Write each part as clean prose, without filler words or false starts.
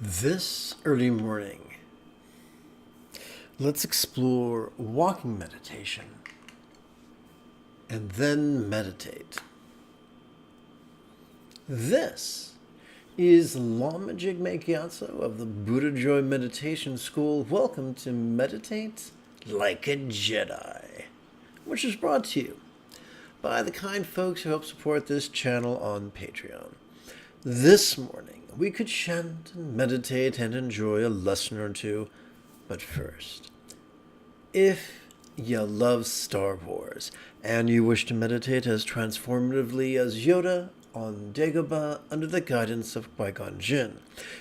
This early morning, let's explore walking meditation and then meditate. This is Lama Jigme Gyatso of the Buddha Joy Meditation School. Welcome to Meditate Like a Jedi, which is brought to you by the kind folks who help support this channel on Patreon. This morning, we could chant and meditate and enjoy a lesson or two. But first, if you love Star Wars and you wish to meditate as transformatively as Yoda on Dagobah under the guidance of Qui-Gon Jinn,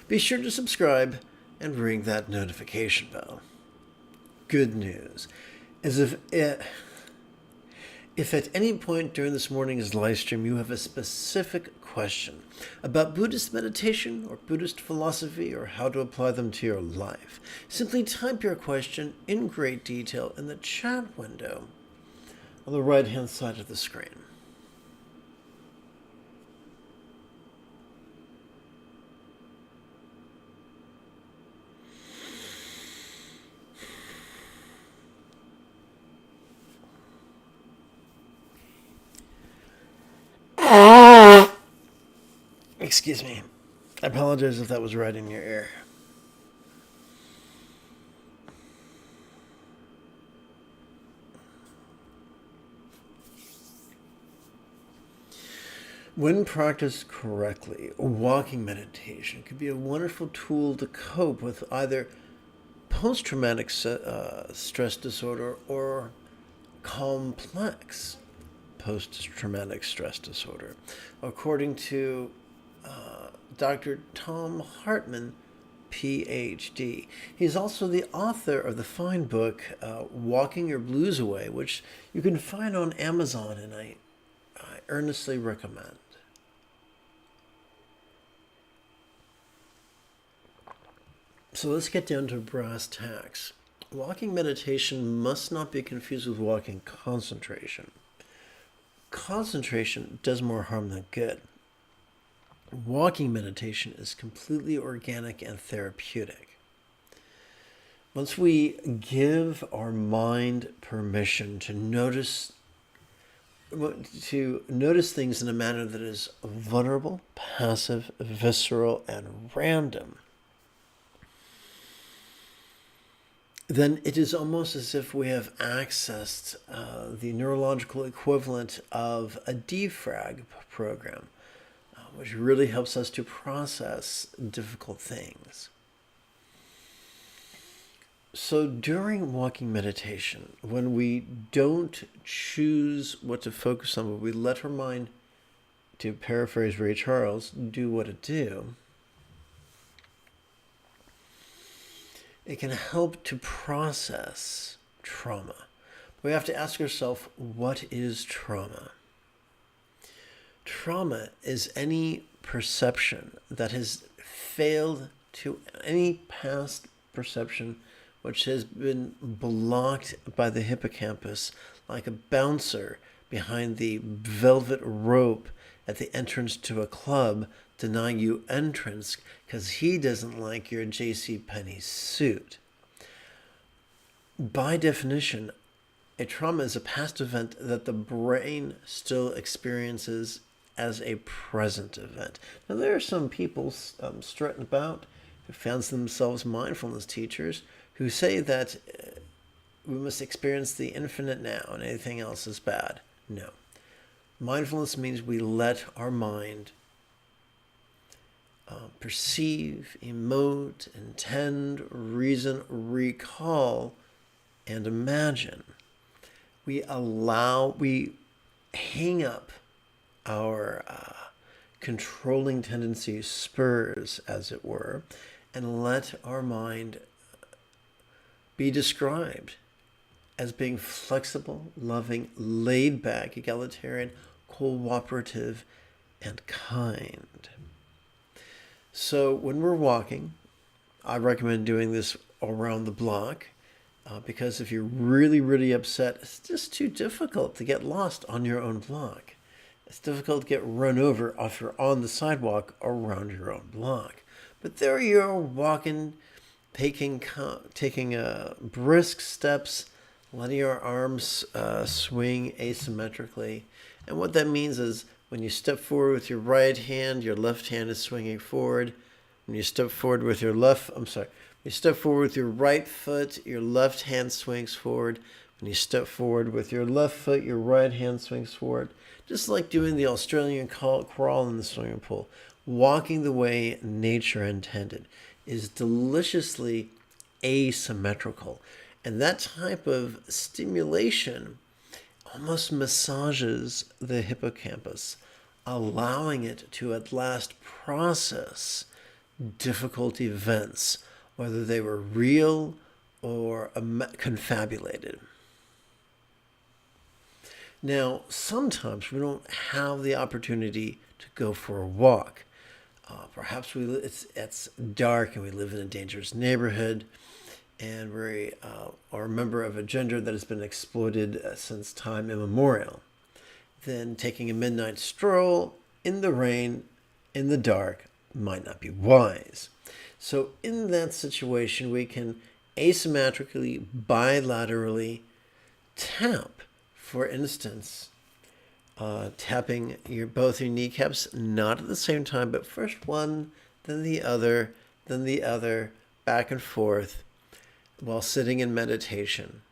be sure to subscribe and ring that notification bell. Good news is if at any point during this morning's live stream you have a specific question about Buddhist meditation or Buddhist philosophy or how to apply them to your life, simply type your question in great detail in the chat window on the right-hand side of the screen. Excuse me. I apologize if that was right in your ear. When practiced correctly, walking meditation could be a wonderful tool to cope with either post-traumatic stress disorder or complex post-traumatic stress disorder, according to Dr. Tom Hartman, PhD. He's also the author of the fine book, Walking Your Blues Away, which you can find on Amazon, and I earnestly recommend. So let's get down to brass tacks. Walking meditation must not be confused with walking concentration. Concentration does more harm than good. Walking meditation is completely organic and therapeutic. Once we give our mind permission to notice things in a manner that is vulnerable, passive, visceral, and random, then it is almost as if we have accessed the neurological equivalent of a defrag program, which really helps us to process difficult things. So during walking meditation, when we don't choose what to focus on, but we let our mind, to paraphrase Ray Charles, do what it do, it can help to process trauma. We have to ask ourselves, what is trauma? Trauma is any perception that has failed to, any past perception which has been blocked by the hippocampus like a bouncer behind the velvet rope at the entrance to a club denying you entrance because he doesn't like your JCPenney suit. By definition, a trauma is a past event that the brain still experiences as a present event. Now, there are some people strutting about who fancy themselves mindfulness teachers who say that we must experience the infinite now and anything else is bad. No. Mindfulness means we let our mind perceive, emote, intend, reason, recall, and imagine. We hang up our controlling tendencies, spurs, as it were, and let our mind be described as being flexible, loving, laid back, egalitarian, cooperative, and kind. So when we're walking, I recommend doing this around the block because if you're really, really upset, it's just too difficult to get lost on your own block. It's difficult to get run over if you're on the sidewalk around your own block. But there you're walking, taking brisk steps, letting your arms swing asymmetrically. And what that means is when you step forward with your right hand, your left hand is swinging forward. When you step forward with your you step forward with your right foot, your left hand swings forward. When you step forward with your left foot, your right hand swings forward. Just like doing the Australian crawl in the swimming pool. Walking the way nature intended is deliciously asymmetrical. And that type of stimulation almost massages the hippocampus, allowing it to at last process difficult events, whether they were real or confabulated. Now, sometimes we don't have the opportunity to go for a walk. Perhaps it's dark and we live in a dangerous neighborhood, and we are a member of a gender that has been exploited since time immemorial. Then taking a midnight stroll in the rain, in the dark, might not be wise. So in that situation, we can asymmetrically, bilaterally tap. For instance, tapping both your kneecaps, not at the same time, but first one, then the other, back and forth, while sitting in meditation,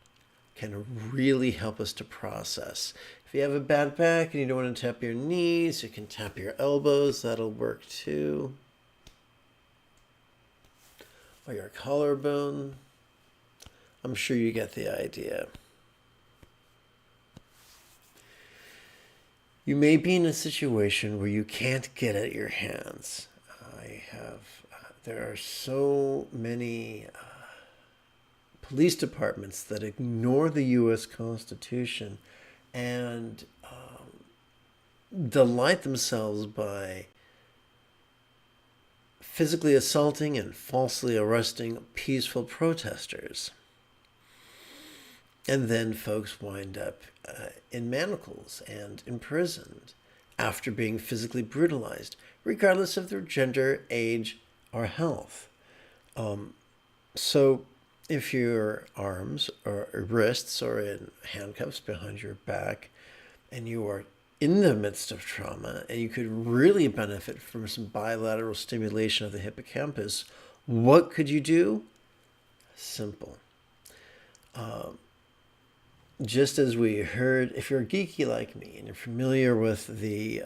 can really help us to process. If you have a bad back and you don't want to tap your knees, you can tap your elbows. That'll work too. Or your collarbone. I'm sure you get the idea. You may be in a situation where you can't get at your hands. There are so many police departments that ignore the U.S. Constitution and delight themselves by physically assaulting and falsely arresting peaceful protesters. And then folks wind up in manacles and imprisoned after being physically brutalized, regardless of their gender, age, or health. So if your arms or wrists are in handcuffs behind your back and you are in the midst of trauma and you could really benefit from some bilateral stimulation of the hippocampus, what could you do? Simple. Just as we heard, if you're geeky like me and you're familiar with the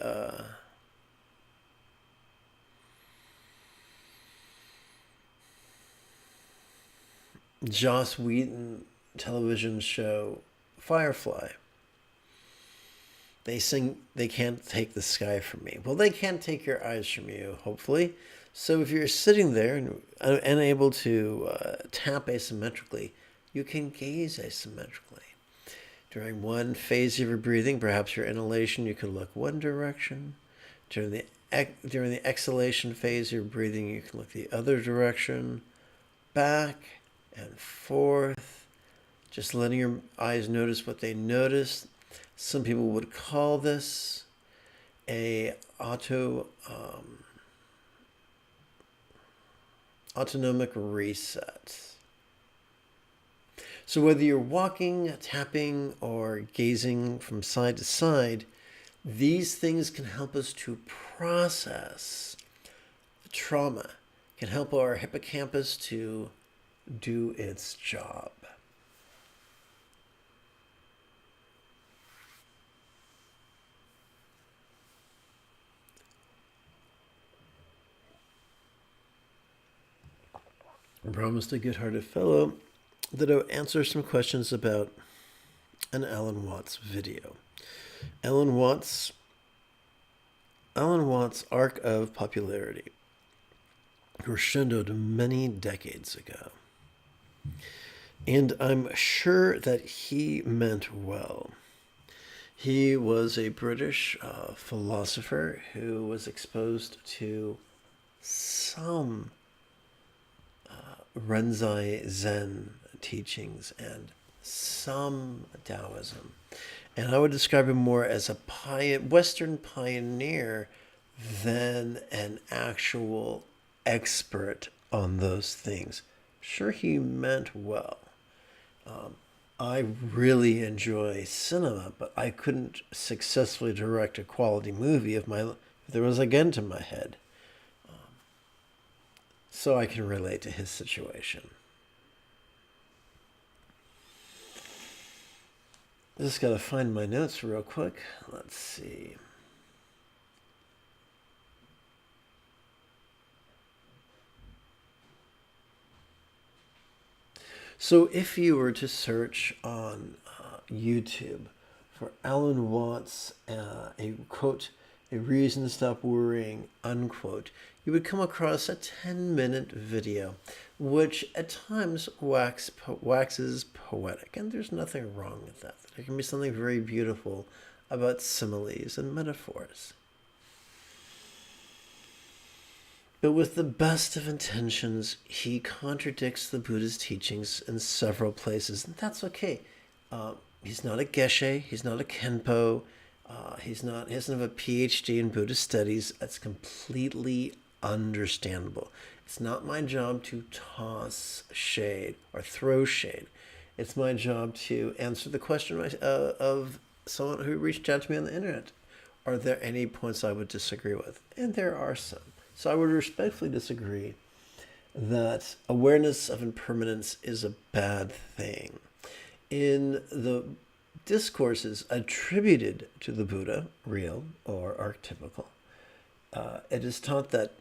Joss Whedon television show Firefly, they sing, "They can't take the sky from me." Well, they can't take your eyes from you, hopefully. So if you're sitting there and unable to tap asymmetrically, you can gaze asymmetrically. During one phase of your breathing, perhaps your inhalation, you can look one direction. During the exhalation phase of your breathing, you can look the other direction, back and forth, just letting your eyes notice what they notice. Some people would call this a autonomic reset. So whether you're walking, tapping, or gazing from side to side, these things can help us to process the trauma, can help our hippocampus to do its job. I promised a good-hearted fellow that I would answer some questions about an Alan Watts video. Alan Watts' arc of popularity crescendoed many decades ago. And I'm sure that he meant well. He was a British philosopher who was exposed to some Rinzai Zen teachings and some Taoism. And I would describe him more as a Western pioneer than an actual expert on those things. Sure, he meant well. I really enjoy cinema, but I couldn't successfully direct a quality movie if there was a gun to my head. So I can relate to his situation. Just gotta find my notes real quick. Let's see. So if you were to search on YouTube for Alan Watts, a quote, a reason to stop worrying, unquote, you would come across a 10-minute video, which at times waxes poetic. And there's nothing wrong with that. There can be something very beautiful about similes and metaphors. But with the best of intentions, he contradicts the Buddha's teachings in several places, and that's okay. He's not a geshe, he's not a kenpo, he doesn't have a PhD in Buddhist studies. That's completely understandable. It's not my job to toss shade or throw shade. It's my job to answer the question of someone who reached out to me on the internet. Are there any points I would disagree with? And there are some. So I would respectfully disagree that awareness of impermanence is a bad thing. In the discourses attributed to the Buddha, real or archetypical, it is taught that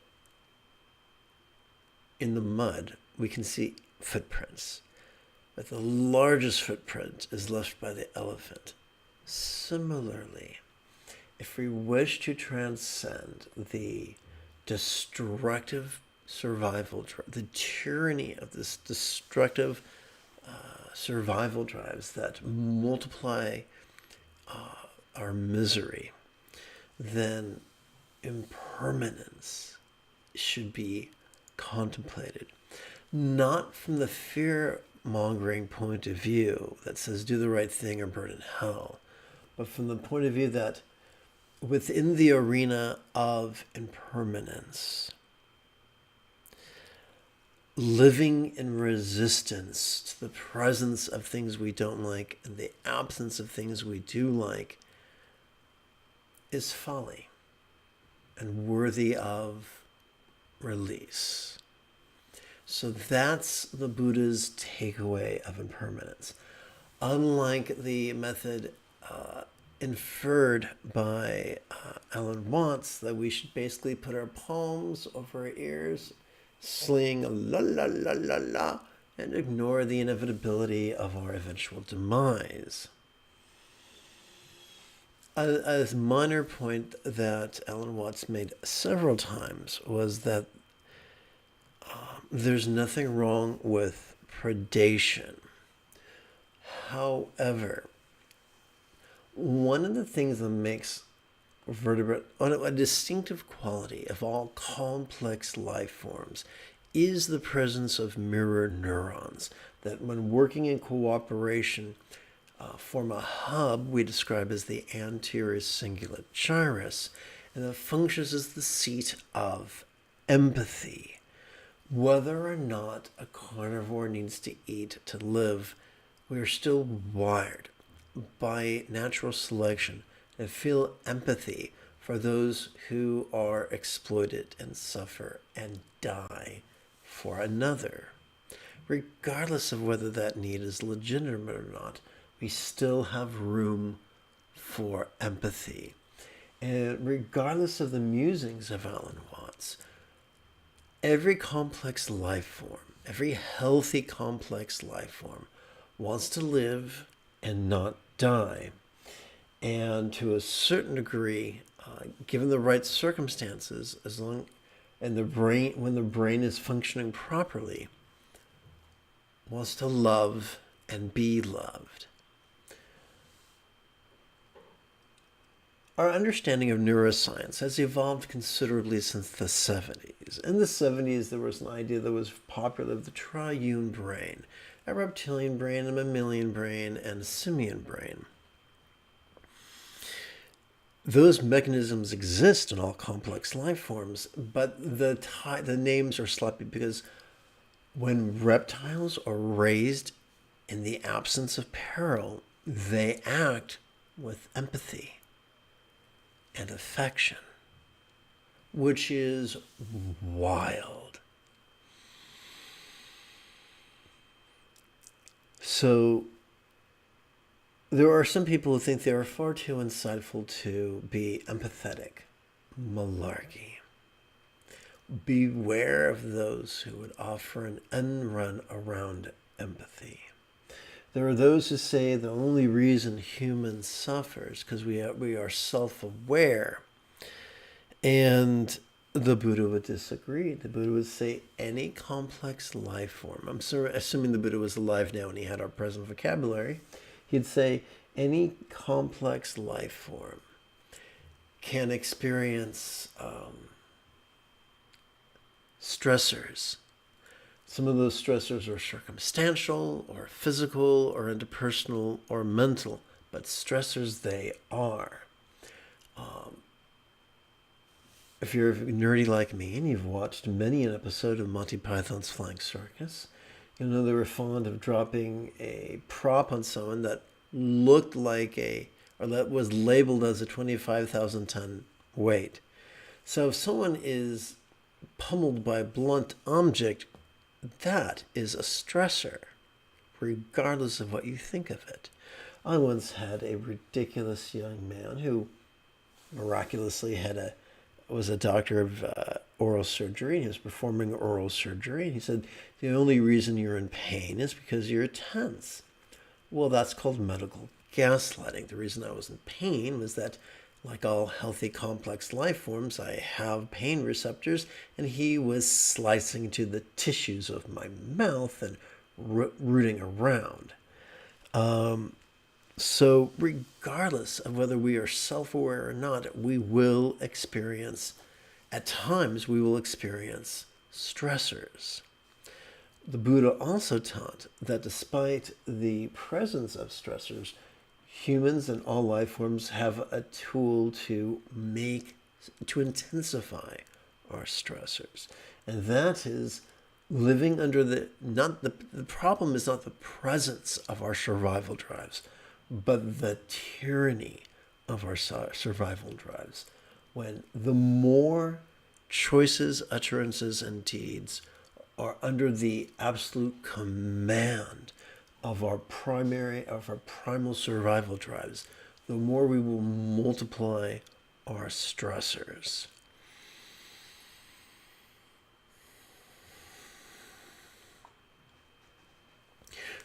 in the mud we can see footprints, but the largest footprint is left by the elephant. Similarly, if we wish to transcend the destructive survival drive, the tyranny of this destructive survival drives that multiply our misery, then impermanence should be contemplated. Not from the fear-mongering point of view that says do the right thing or burn in hell, but from the point of view that within the arena of impermanence, living in resistance to the presence of things we don't like and the absence of things we do like is folly and worthy of release. So that's the Buddha's takeaway of impermanence. Unlike the method inferred by Alan Watts, that we should basically put our palms over our ears, sing la la la la la, and ignore the inevitability of our eventual demise. A minor point that Alan Watts made several times was that there's nothing wrong with predation. However, one of the things that makes vertebrate a distinctive quality of all complex life forms is the presence of mirror neurons that, when working in cooperation, form a hub we describe as the anterior cingulate gyrus, and that functions as the seat of empathy. Whether or not a carnivore needs to eat to live, we are still wired by natural selection and feel empathy for those who are exploited and suffer and die for another. Regardless of whether that need is legitimate or not, we still have room for empathy. And regardless of the musings of Alan Watts, every complex life form, every healthy complex life form wants to live and not die. And to a certain degree, given the right circumstances, when the brain is functioning properly, wants to love and be loved. Our understanding of neuroscience has evolved considerably since the 70s. In the 70s, there was an idea that was popular of the triune brain, a reptilian brain, a mammalian brain, and a simian brain. those mechanisms exist in all complex life forms, but the names are sloppy because when reptiles are raised in the absence of peril, they act with empathy and affection, which is wild. So there are some people who think they are far too insightful to be empathetic. Malarkey. Beware of those who would offer an end run around empathy. There are those who say the only reason humans suffer is because we are self-aware. And the Buddha would disagree. The Buddha would say any complex life form, I'm assuming the Buddha was alive now and he had our present vocabulary, he'd say any complex life form can experience stressors. Some of those stressors are circumstantial or physical or interpersonal or mental, but stressors they are. If you're nerdy like me and you've watched many an episode of Monty Python's Flying Circus, you know they were fond of dropping a prop on someone that looked like or that was labeled as a 25,000 ton weight. So if someone is pummeled by a blunt object, that is a stressor, regardless of what you think of it. I once had a ridiculous young man who miraculously was a doctor of oral surgery, and he was performing oral surgery, and he said, the only reason you're in pain is because you're tense. Well, that's called medical gaslighting. The reason I was in pain was that, like all healthy complex life forms, I have pain receptors, and he was slicing to the tissues of my mouth and rooting around. So regardless of whether we are self-aware or not, we will experience, at times, we will experience stressors. The Buddha also taught that despite the presence of stressors, humans and all life forms have a tool to intensify our stressors. And that is living under the problem is not the presence of our survival drives, but the tyranny of our survival drives. When the more choices, utterances, and deeds are under the absolute command of our primal survival drives, the more we will multiply our stressors.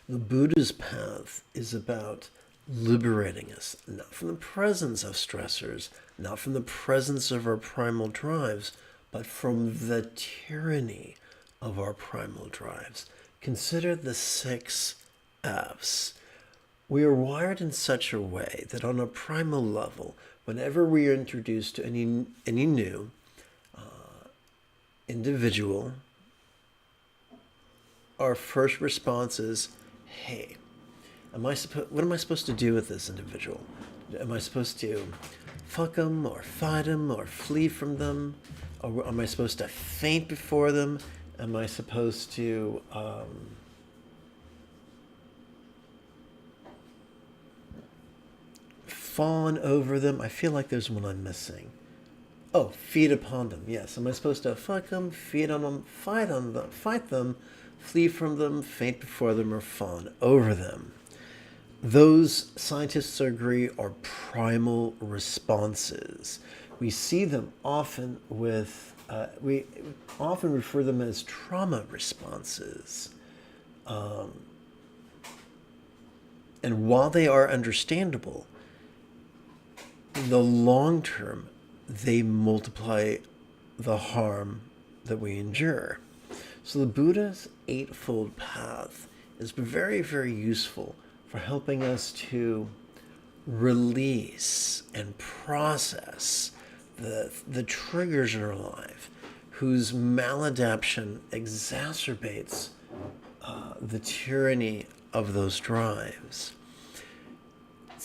The Buddha's path is about liberating us, not from the presence of stressors, not from the presence of our primal drives, but from the tyranny of our primal drives. Consider the 6 F's. We are wired in such a way that on a primal level, whenever we are introduced to any new individual, our first response is, hey, what am I supposed to do with this individual? Am I supposed to fuck them or fight them or flee from them? Or am I supposed to faint before them? Am I supposed to fawn over them? I feel like there's one I'm missing. Oh, feed upon them. Yes. Am I supposed to fuck them, feed on them, fight them, flee from them, faint before them, or fawn over them? Those, scientists agree, are primal responses. We see them often we often refer them as trauma responses. And while they are understandable, in the long term, they multiply the harm that we endure. So the Buddha's Eightfold Path is very, very useful for helping us to release and process the triggers in our life whose maladaptation exacerbates the tyranny of those drives.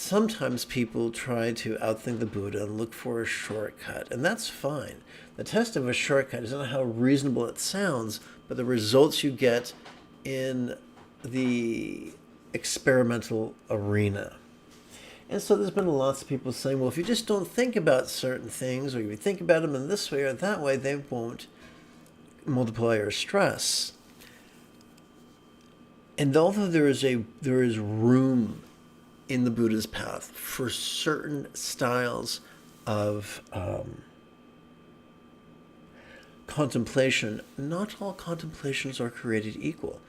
sometimes people try to outthink the Buddha and look for a shortcut, and that's fine. The test of a shortcut is not how reasonable it sounds, but the results you get in the experimental arena. And so there's been lots of people saying, well, if you just don't think about certain things, or you think about them in this way or that way, they won't multiply your stress. And although there is room in the Buddha's path for certain styles of contemplation, not all contemplations are created equal.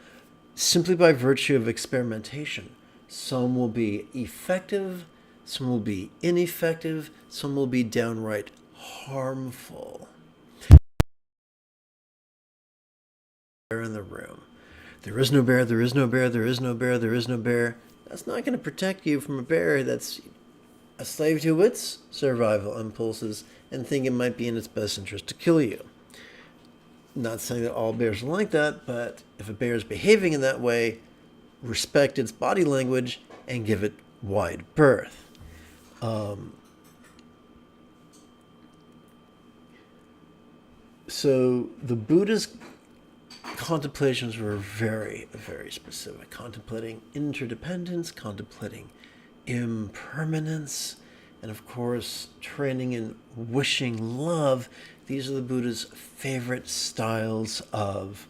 Simply by virtue of experimentation, some will be effective, some will be ineffective, some will be downright harmful. In the room, there is no bear, there is no bear, there is no bear, there is no bear. That's not going to protect you from a bear that's a slave to its survival impulses and think it might be in its best interest to kill you. Not saying that all bears are like that, but if a bear is behaving in that way, respect its body language and give it wide berth. So the Buddha's contemplations were very, very specific. Contemplating interdependence, contemplating impermanence, and of course, training in wishing love. These are the Buddha's favorite styles of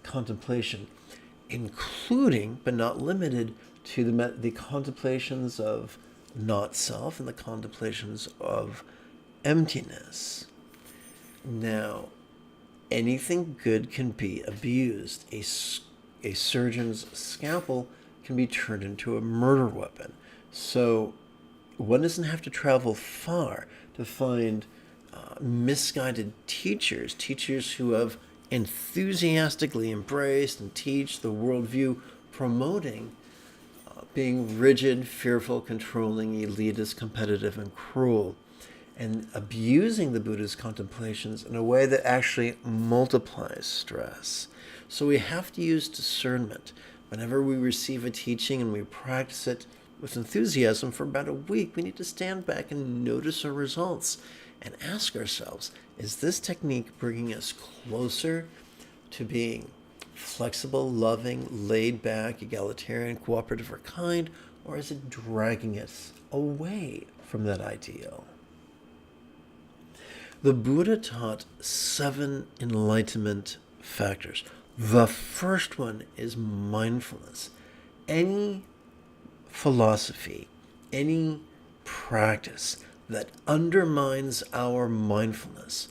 contemplation, including, but not limited to, the contemplations of not self and the contemplations of emptiness. Now, anything good can be abused. A surgeon's scalpel can be turned into a murder weapon. So one doesn't have to travel far to find misguided teachers who have enthusiastically embraced and teach the worldview promoting being rigid, fearful, controlling, elitist, competitive, and cruel, and abusing the Buddha's contemplations in a way that actually multiplies stress. So we have to use discernment. Whenever we receive a teaching and we practice it with enthusiasm for about a week, we need to stand back and notice our results and ask ourselves, is this technique bringing us closer to being flexible, loving, laid back, egalitarian, cooperative, or kind, or is it dragging us away from that ideal? The Buddha taught 7 enlightenment factors. The first one is mindfulness. Any philosophy, any practice that undermines our mindfulness,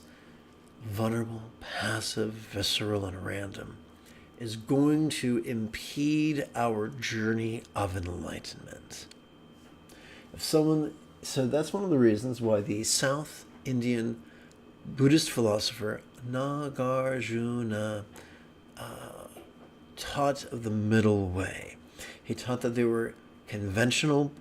vulnerable, passive, visceral, and random, is going to impede our journey of enlightenment. So that's one of the reasons why the South Indian Buddhist philosopher Nagarjuna taught of the middle way. He taught that there were conventional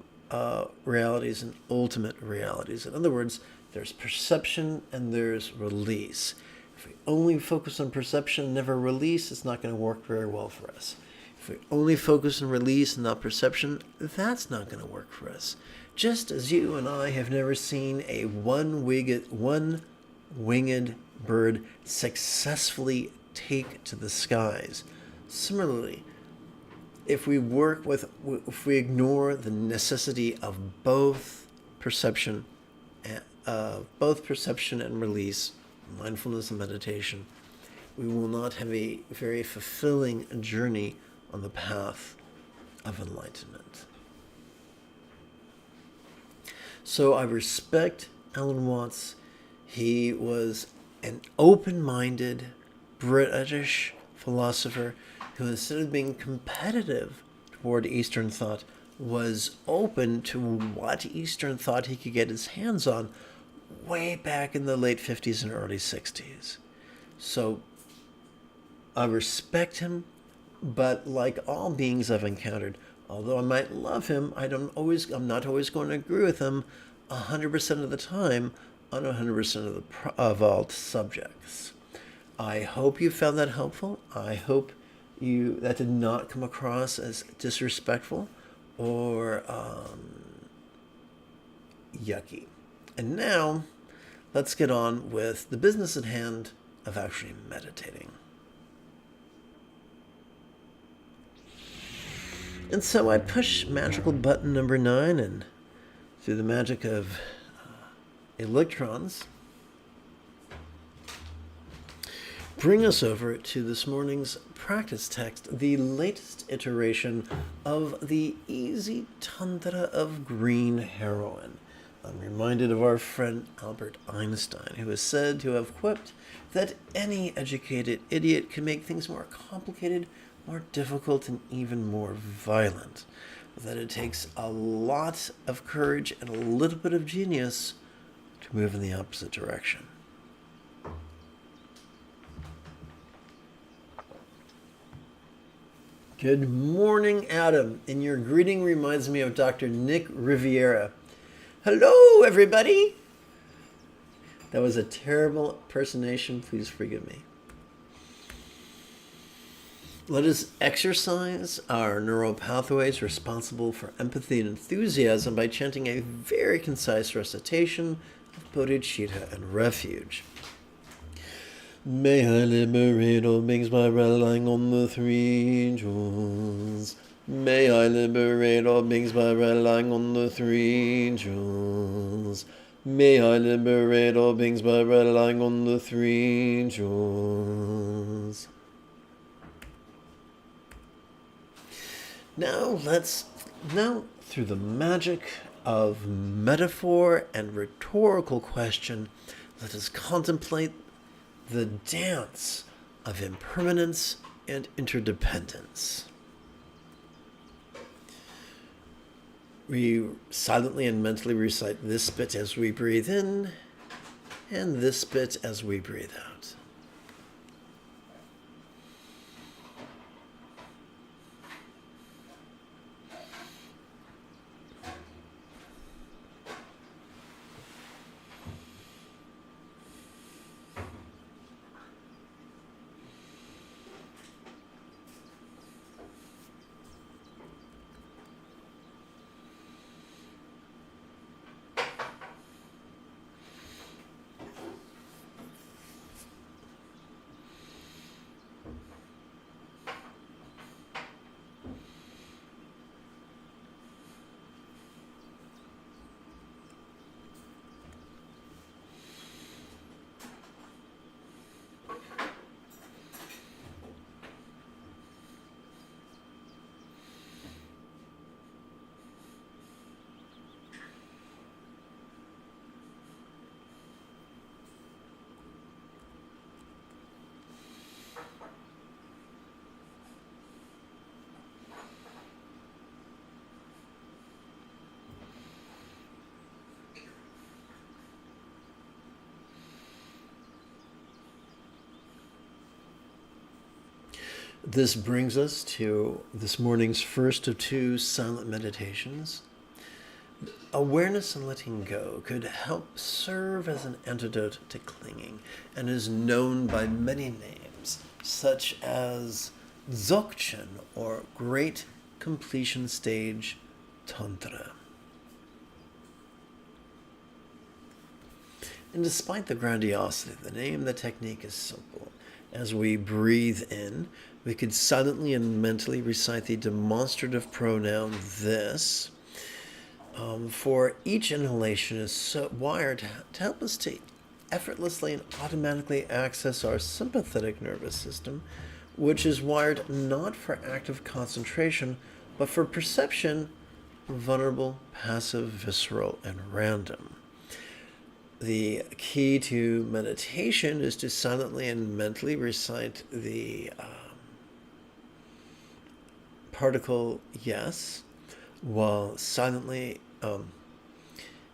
realities and ultimate realities. In other words, there's perception and there's release. If we only focus on perception, never release, it's not going to work very well for us. If we only focus on release and not perception, that's not going to work for us. Just as you and I have never seen a one-winged bird successfully take to the skies. Similarly, if we ignore the necessity of both perception and release, mindfulness and meditation, we will not have a very fulfilling journey on the path of enlightenment. So I respect Alan Watts. He was an open-minded British philosopher who, instead of being competitive toward Eastern thought, was open to what Eastern thought he could get his hands on way back in the late 50s and early 60s. So I respect him, but like all beings I've encountered, although I might love him, I'm not always going to agree with him 100% of the time on 100% of all subjects. I hope you found that helpful. I hope that did not come across as disrespectful or yucky. And now, let's get on with the business at hand of actually meditating. And so I push magical button number 9, and through the magic of electrons, bring us over to this morning's practice text, the latest iteration of the easy tantra of green heroin. I'm reminded of our friend Albert Einstein, who is said to have quipped that any educated idiot can make things more complicated, more difficult, and even more violent. That it takes a lot of courage and a little bit of genius to move in the opposite direction. Good morning, Adam. And your greeting reminds me of Dr. Nick Riviera. Hello, everybody. That was a terrible impersonation. Please forgive me. Let us exercise our neural pathways responsible for empathy and enthusiasm by chanting a very concise recitation of bodhicitta and refuge. May I liberate all beings by relying on the 3 jewels. May I liberate all beings by relying on the 3 jewels. May I liberate all beings by relying on the 3 jewels. Now through the magic of metaphor and rhetorical question, let us contemplate the dance of impermanence and interdependence. We silently and mentally recite this bit as we breathe in, and this bit as we breathe out. This brings us to this morning's first of 2 silent meditations. Awareness and letting go could help serve as an antidote to clinging and is known by many names, such as Dzogchen or Great Completion Stage Tantra. And despite the grandiosity of the name, the technique is simple. As we breathe in, we could silently and mentally recite the demonstrative pronoun this. For each inhalation is so wired to help us to effortlessly and automatically access our sympathetic nervous system, which is wired not for active concentration, but for perception, vulnerable, passive, visceral, and random. The key to meditation is to silently and mentally recite the particle yes, while silently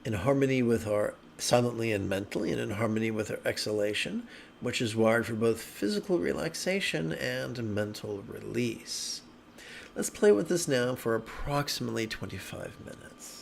in harmony with our silently and mentally and in harmony with our exhalation, which is wired for both physical relaxation and mental release. Let's play with this now for approximately 25 minutes.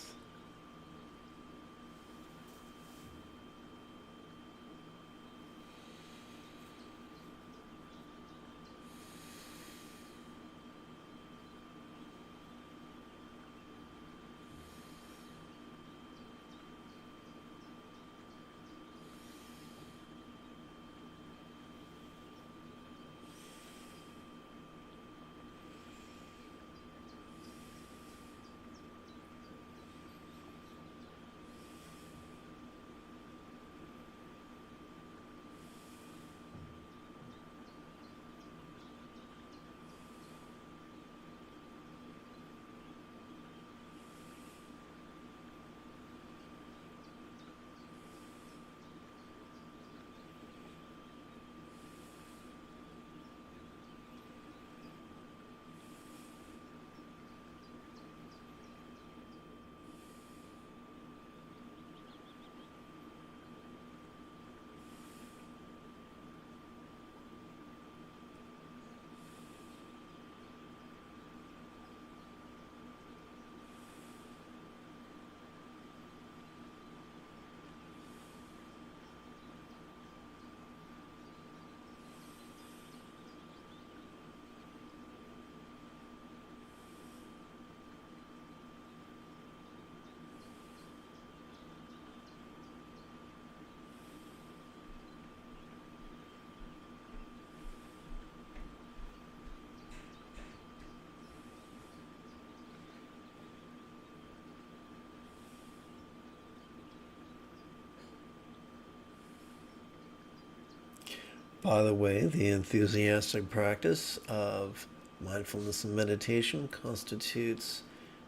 By the way, the enthusiastic practice of mindfulness and meditation constitutes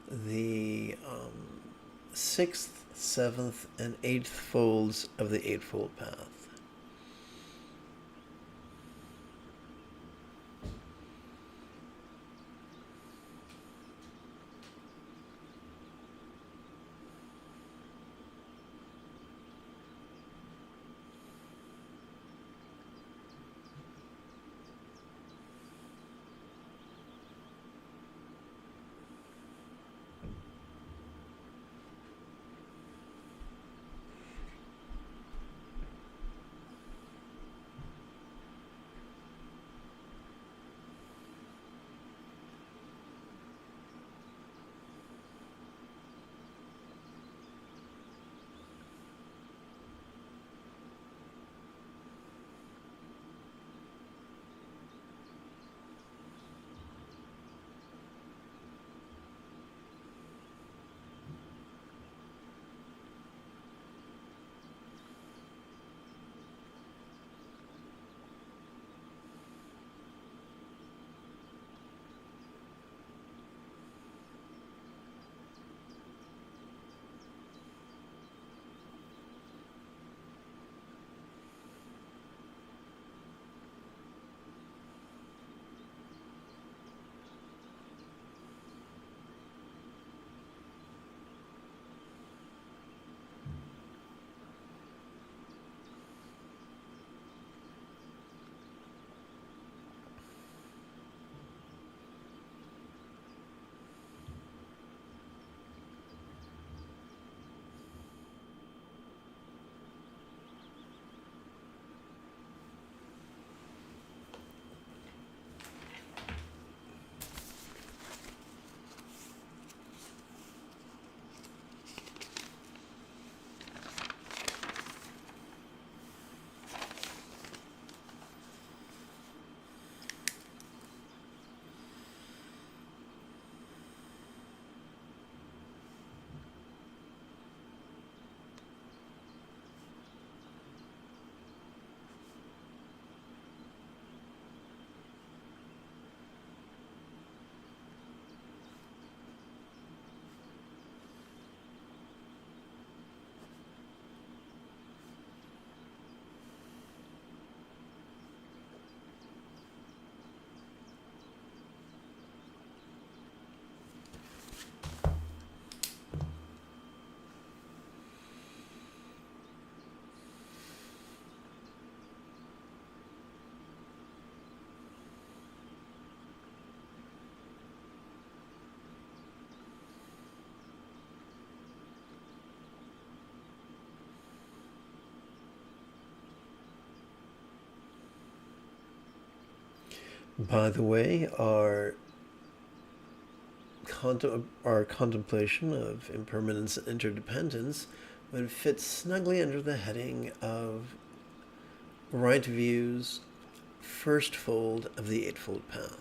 the sixth, seventh, and eighth folds of the Eightfold Path. By the way, our contemplation of impermanence and interdependence would fit snugly under the heading of Right View's first fold of the Eightfold Path.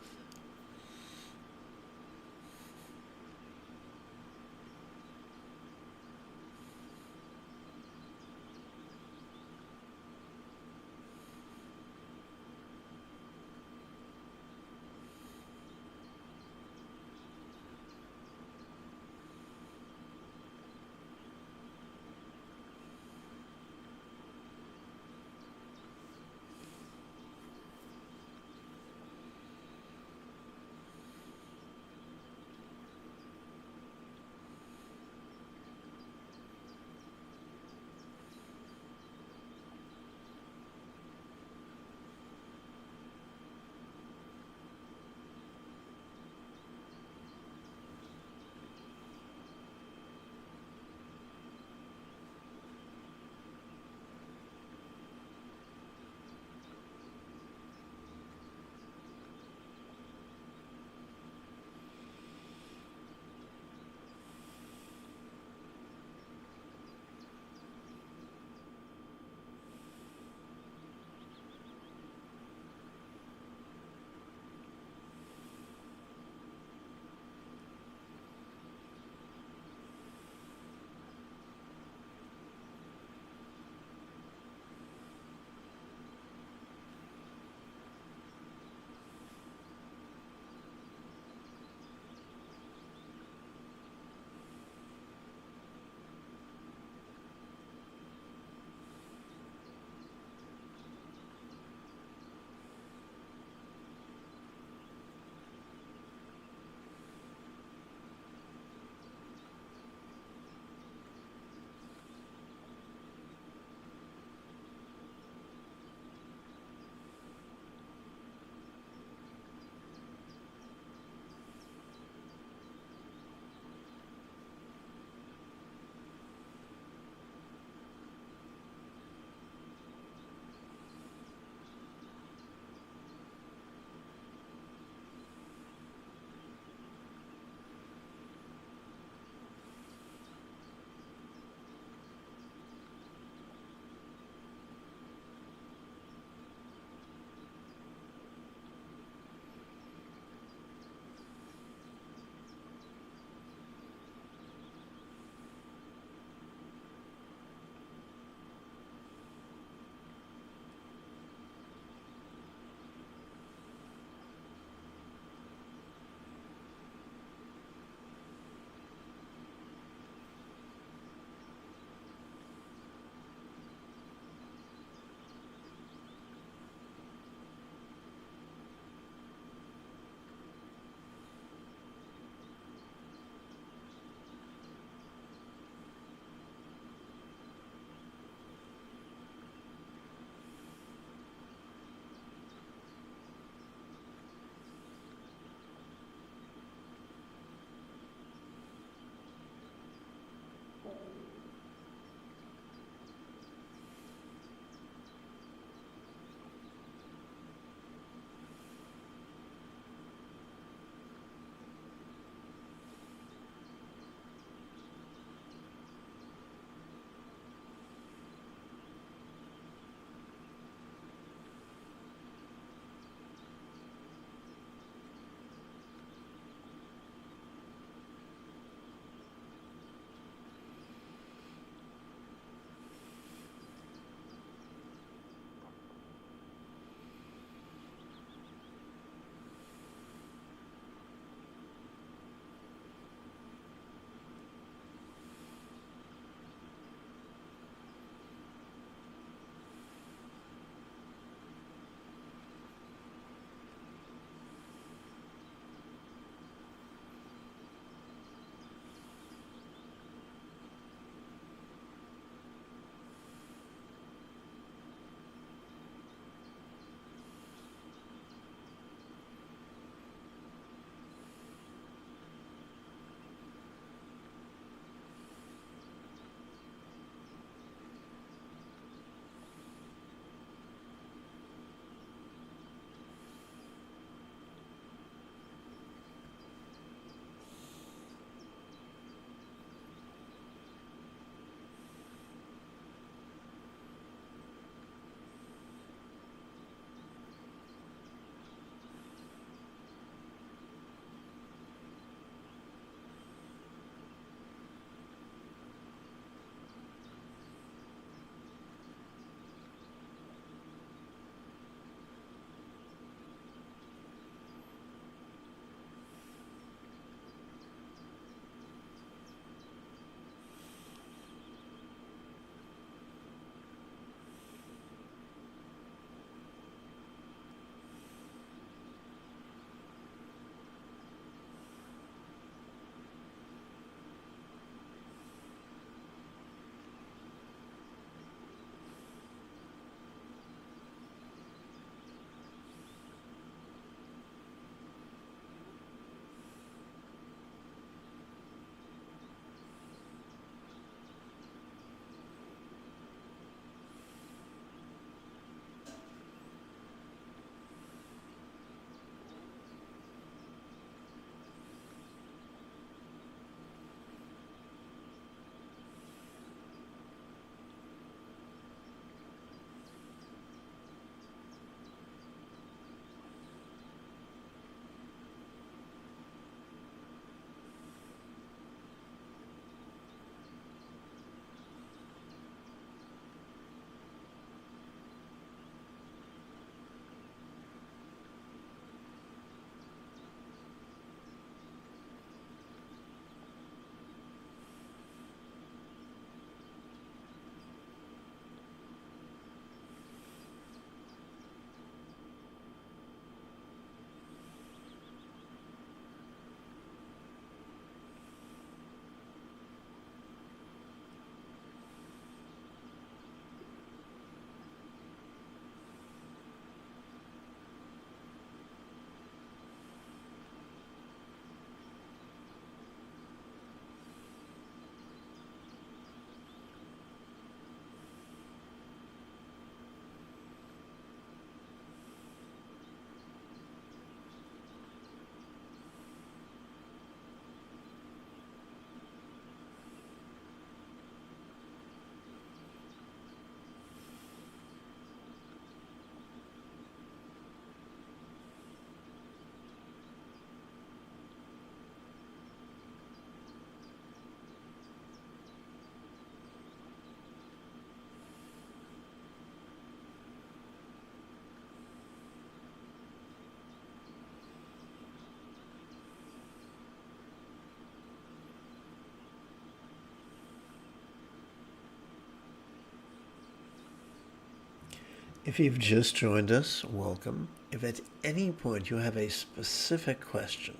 If you've just joined us, welcome. If at any point you have a specific question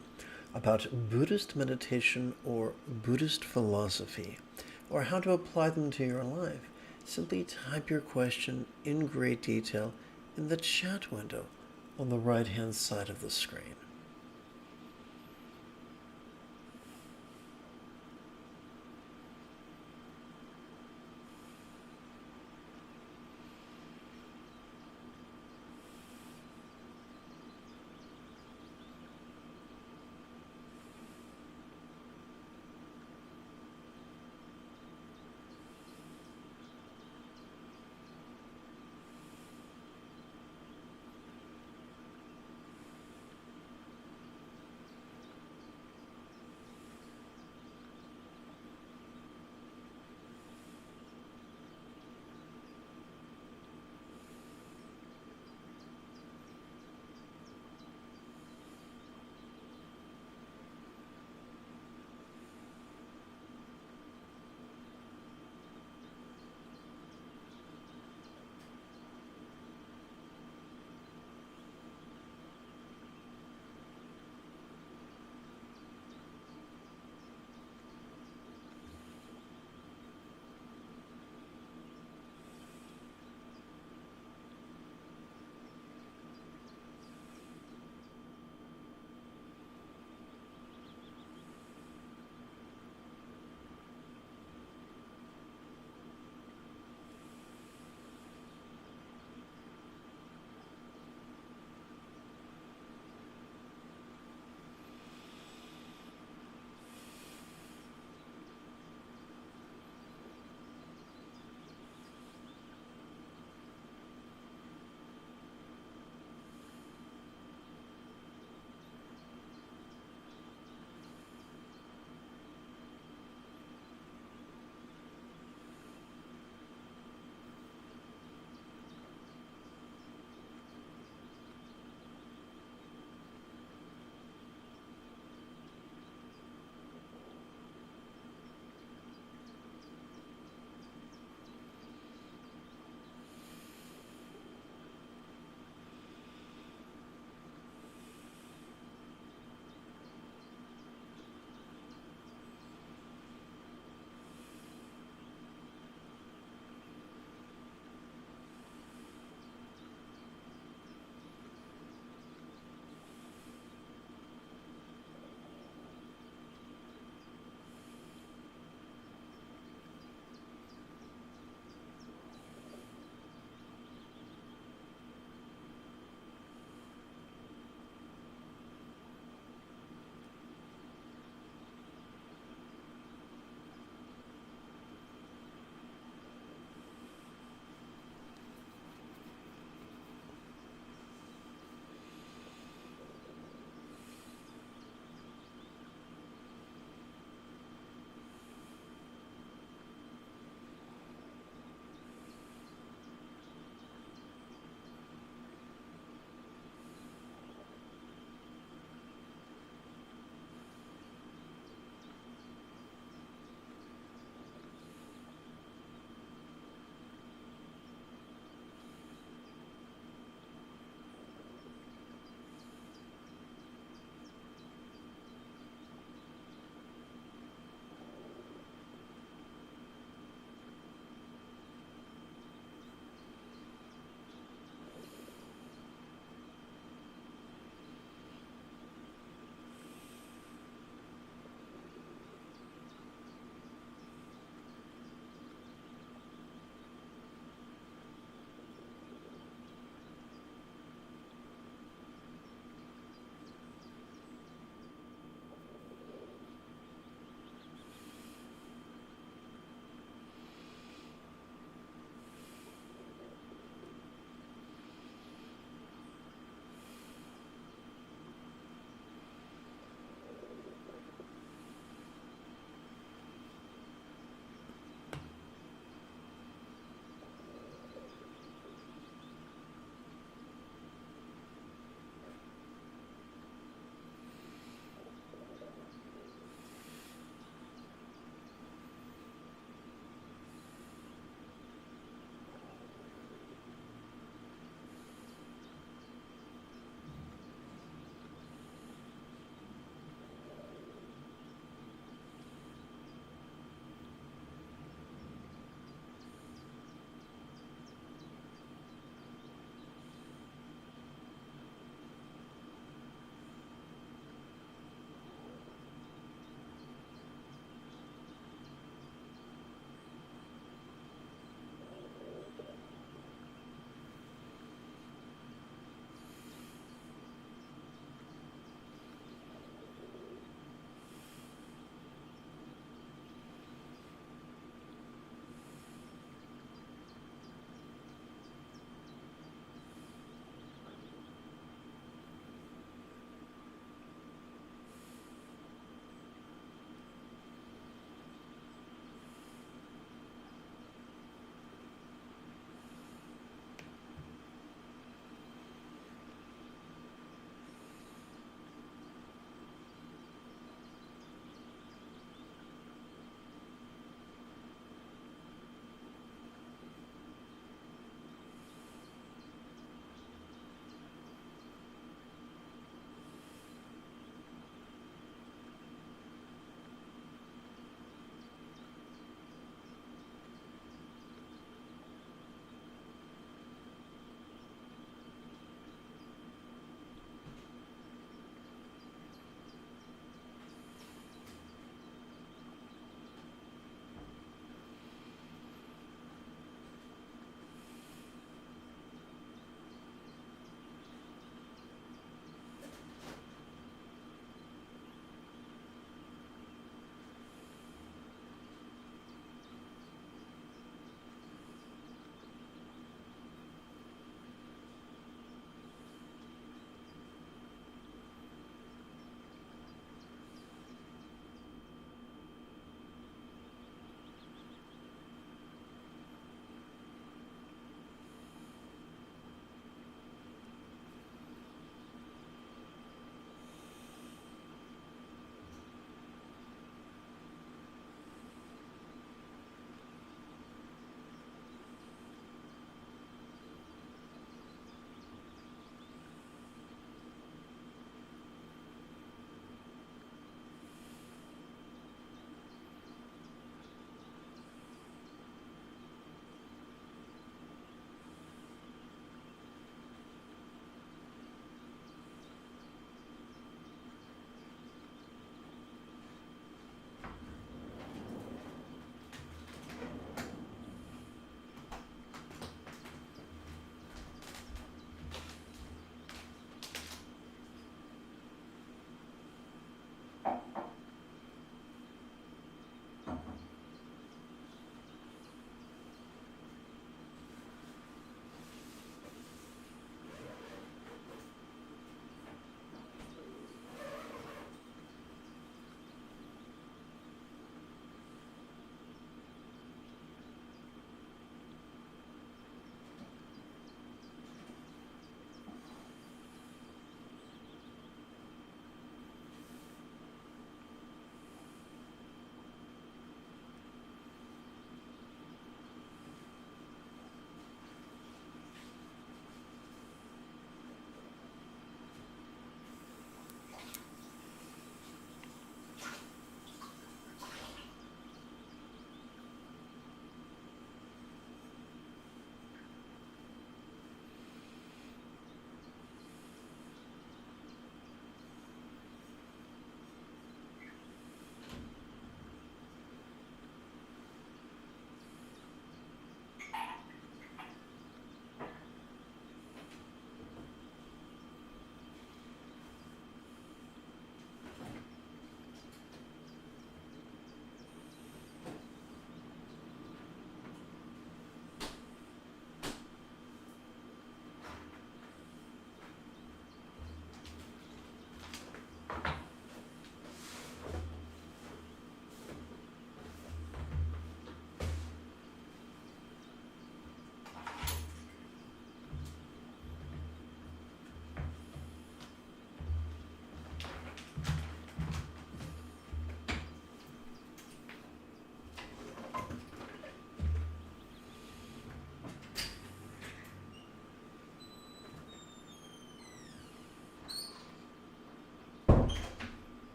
about Buddhist meditation or Buddhist philosophy, or how to apply them to your life, simply type your question in great detail in the chat window on the right-hand side of the screen.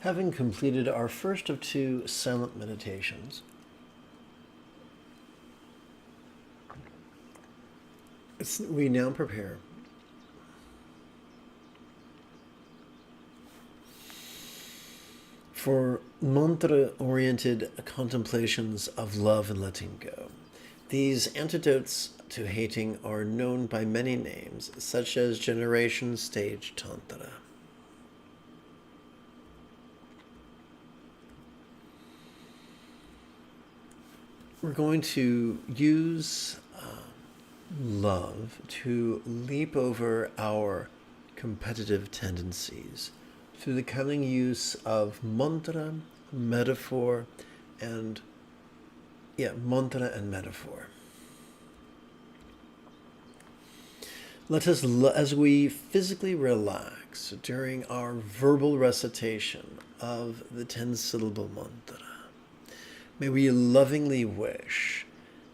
Having completed our first of 2 silent meditations, we now prepare for mantra-oriented contemplations of love and letting go. These antidotes to hating are known by many names, such as Generation Stage Tantra. We're going to use love to leap over our competitive tendencies through the cunning use of mantra, metaphor, and mantra and metaphor. Let us, as we physically relax during our verbal recitation of the 10-syllable mantra, may we lovingly wish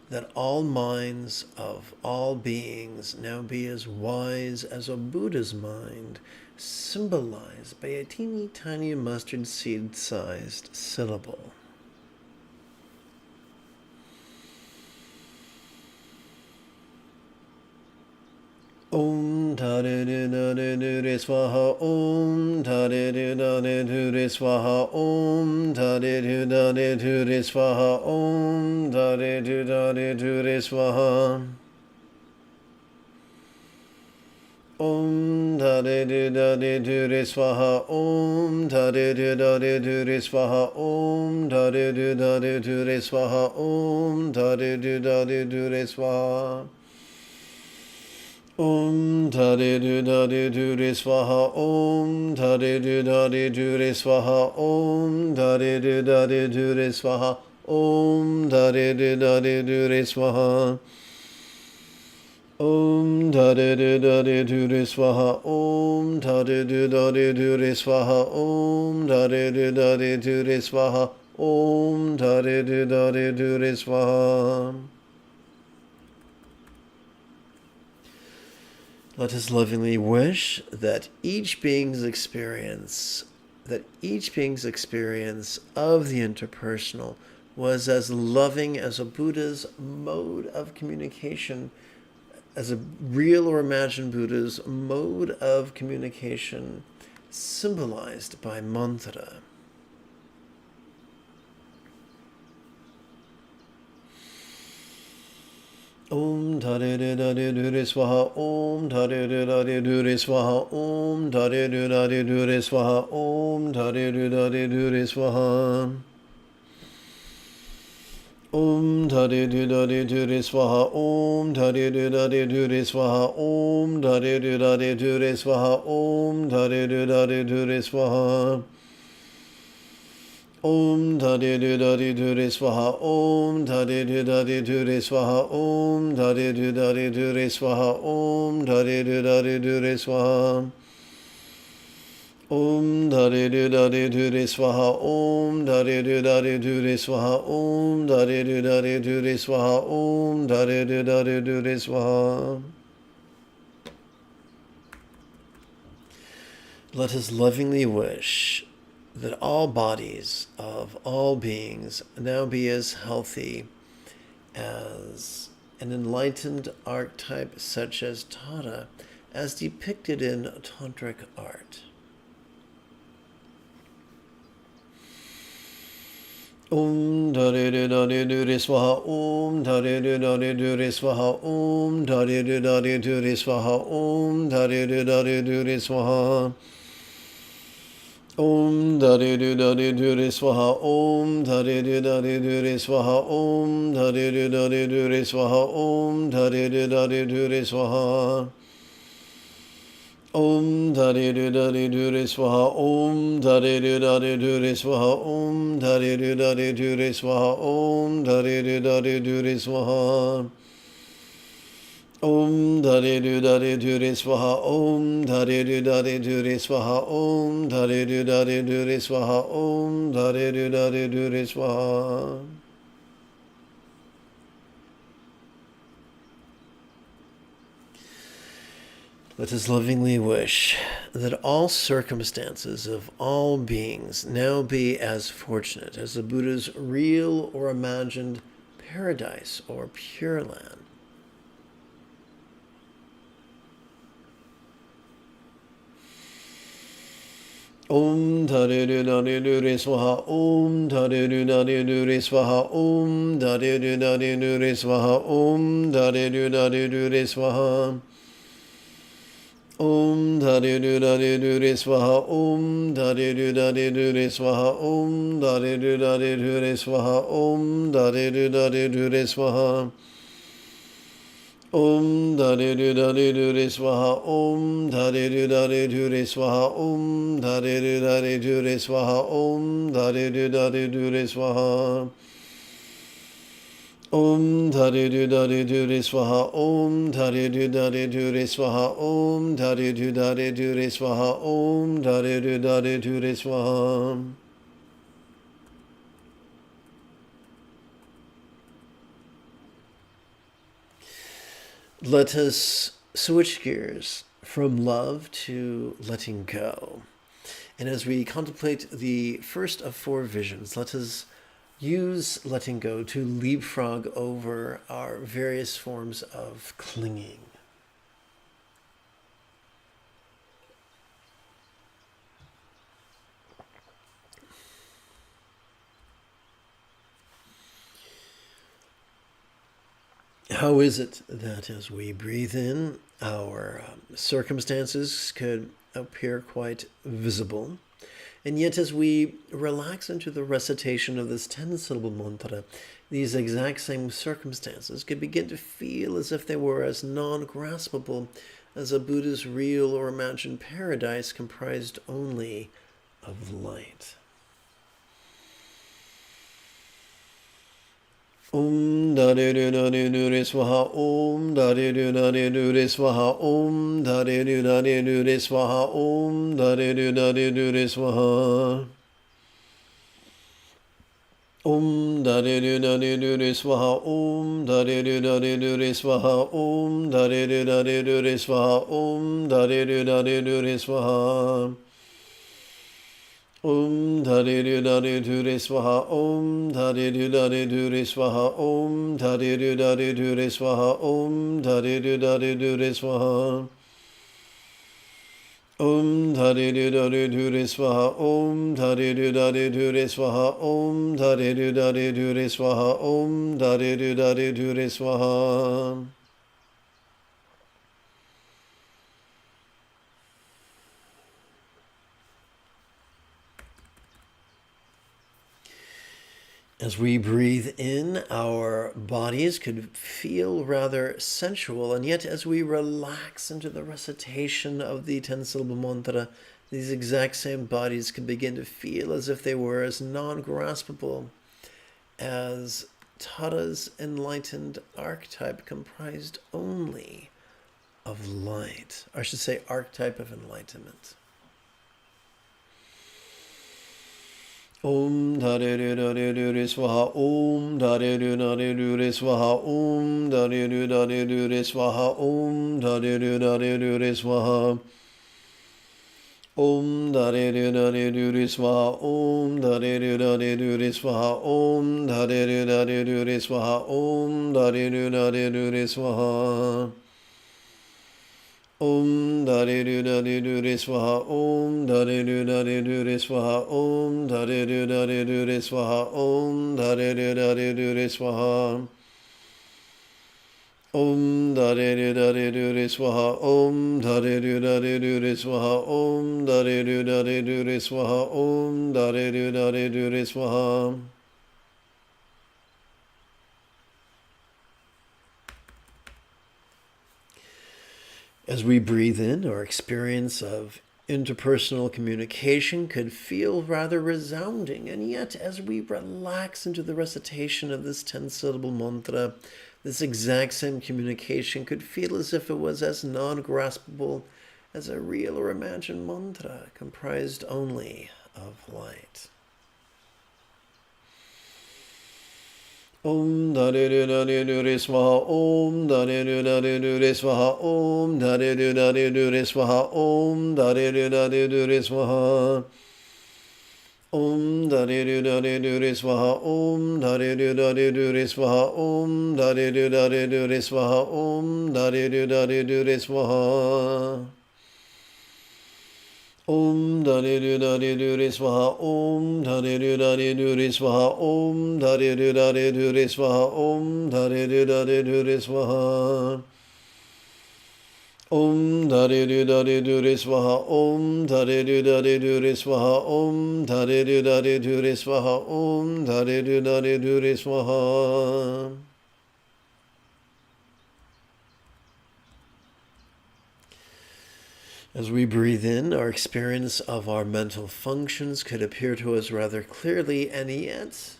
that all minds of all beings now be as wise as a Buddha's mind, symbolized by a teeny tiny mustard seed-sized syllable. Om Tare Dure Swaha, Om Tare Dure Swaha, Om Tare Dure Swaha, Om Tare Dure Swaha. Om Tare Dure Swaha, Om Tare Dure Swaha, Om Tare Dure Swaha, Om Tare Dure Swaha. Om Tare Dure Swaha, Om Tare Dure Swaha, Om Tare Dure Swaha, Om Tare Dure Swaha. Om Tare Dure Swaha, Om Tare Dure Swaha, Om Tare Dure Swaha, Om Tare Dure Swaha. Let us lovingly wish that each being's experience of the interpersonal was as loving as a Buddha's mode of communication, as a real or imagined Buddha's mode of communication symbolized by mantra. Om Tare Dure Swaha, Om Tare Dure Swaha, Om Tare Dure Swaha, Om Tare Dure Swaha. Om Tare Dure Swaha, Om Tare Dure Swaha, Om Tare Dure Swaha, Om Tare Dure Swaha. Om Tare Dure Swaha, Om Tare Dure Swaha, Om Tare Dure Swaha, Om Tare Dure Swaha. Om Tare Dure Swaha, Om Tare Dure Swaha, Om Tare Dure Swaha, Om Tare Dure Swaha. Let us lovingly wish that all bodies of all beings now be as healthy as an enlightened archetype such as Tara, as depicted in tantric art. Om Tare Dure Swaha, Om Tare Dure Swaha, Om Tare Dure Swaha, Om Tare Dure Swaha. Om Tare Dure Swaha, Om Tare Dure Swaha, Om Tare Dure Swaha, Om Tare Dure Swaha. Om Tare Dure Swaha, Om Tare Dure Swaha, Om Tare Dure Swaha, Om Tare Dure Swaha. Om Tare Dure Swaha, Om Tare Dure Swaha, Om Tare Dure Swaha, Om Tare Dure Swaha. Let us lovingly wish that all circumstances of all beings now be as fortunate as the Buddha's real or imagined paradise or pure land. Om Taridu Naridu Swaha, Om Taridu Naridu Swaha, Om Taridu Naridu Swaha, Om Taridu Naridu Swaha. Om Taridu Naridu Swaha, Om Taridu Naridu Swaha, Om Taridu Naridu Swaha, Om Taridu Naridu Swaha. Om Dharidu Dharidu Swaha, Om Dharidu Dharidu Swaha, Om Dharidu Dharidu Swaha, Om Dharidu Dharidu Swaha. Om Dharidu Dharidu Swaha, Om Dharidu Dharidu Swaha, Om Dharidu Dharidu Swaha, Om Dharidu Dharidu Swaha. Let us switch gears from love to letting go. And as we contemplate the first of 4 visions, let us use letting go to leapfrog over our various forms of clinging. How is it that as we breathe in, our circumstances could appear quite visible, and yet as we relax into the recitation of this 10-syllable mantra, these exact same circumstances could begin to feel as if they were as non-graspable as a Buddha's real or imagined paradise comprised only of light. Om Dharidu Dharidu Swaha, Om Dharidu Dharidu Swaha, Om Dharidu Dharidu Swaha, Om Dharidu Dharidu Swaha. Om Dharidu Dharidu Swaha, Om Dharidu Dharidu Swaha, Om Dharidu Dharidu Swaha, Om Dharidu Dharidu Swaha. Om Dharidu Dharidu Swaha, Om Dharidu Dharidu Swaha, Om Dharidu Dharidu Swaha, Om Dharidu Dharidu Swaha. Om Dharidu Dharidu Swaha, Om Dharidu Dharidu Swaha, Om Dharidu Dharidu Swaha, Om Dharidu Dharidu Swaha. As we breathe in, our bodies could feel rather sensual, and yet as we relax into the recitation of the 10-syllable mantra, these exact same bodies could begin to feel as if they were as non-graspable as Tara's enlightened archetype comprised only of light. Or I should say archetype of enlightenment. Om Dharidu Dharidu Swaha, Om Dharidu Dharidu Swaha, Om Dharidu Dharidu Swaha, Om Dharidu Dharidu Swaha. Om Dharidu Dharidu Swaha, Om Dharidu Dharidu Swaha, Om Dharidu Dharidu Swaha, Om Dharidu Dharidu Swaha. Om Dharidu Dharidu Swaha, Om Dharidu Dharidu Swaha, Om Dharidu Dharidu Swaha, Om Dharidu Dharidu Swaha. Om Dharidu Dharidu Swaha, Om Dharidu Dharidu Swaha, Om Dharidu Dharidu Swaha, Om Dharidu Dharidu Swaha. As we breathe in, our experience of interpersonal communication could feel rather resounding, and yet as we relax into the recitation of this 10-syllable mantra, this exact same communication could feel as if it was as non-graspable as a real or imagined mantra comprised only of light. Om Dare Du Dare Du Re Swaha. Om Dare Du Dare Du Re Swaha. Om Dare Du Dare Du Re Swaha. Om Dare Du Dare Du Re Swaha. Om Dare Du Dare Du Re Swaha. Om Dare Du Dare Du Re Swaha. Om Dare Du Dare Du Re Swaha. Om Dare Du Dare Du Re Swaha. Om Dare Du Dare Du Re Swaha. Om Dare Du Dare Du Re Swaha. Om Dare Du Dare Du Re Swaha. Om Dare Du Dare Du Re Swaha. Om Dare Du Dare Du Re Swaha. Om Dare Du Dare Du Re Swaha. Om Dare Du Dare Du Re Swaha. Om Dare Du Dare Du Re Swaha. As we breathe in, our experience of our mental functions could appear to us rather clearly, and yet,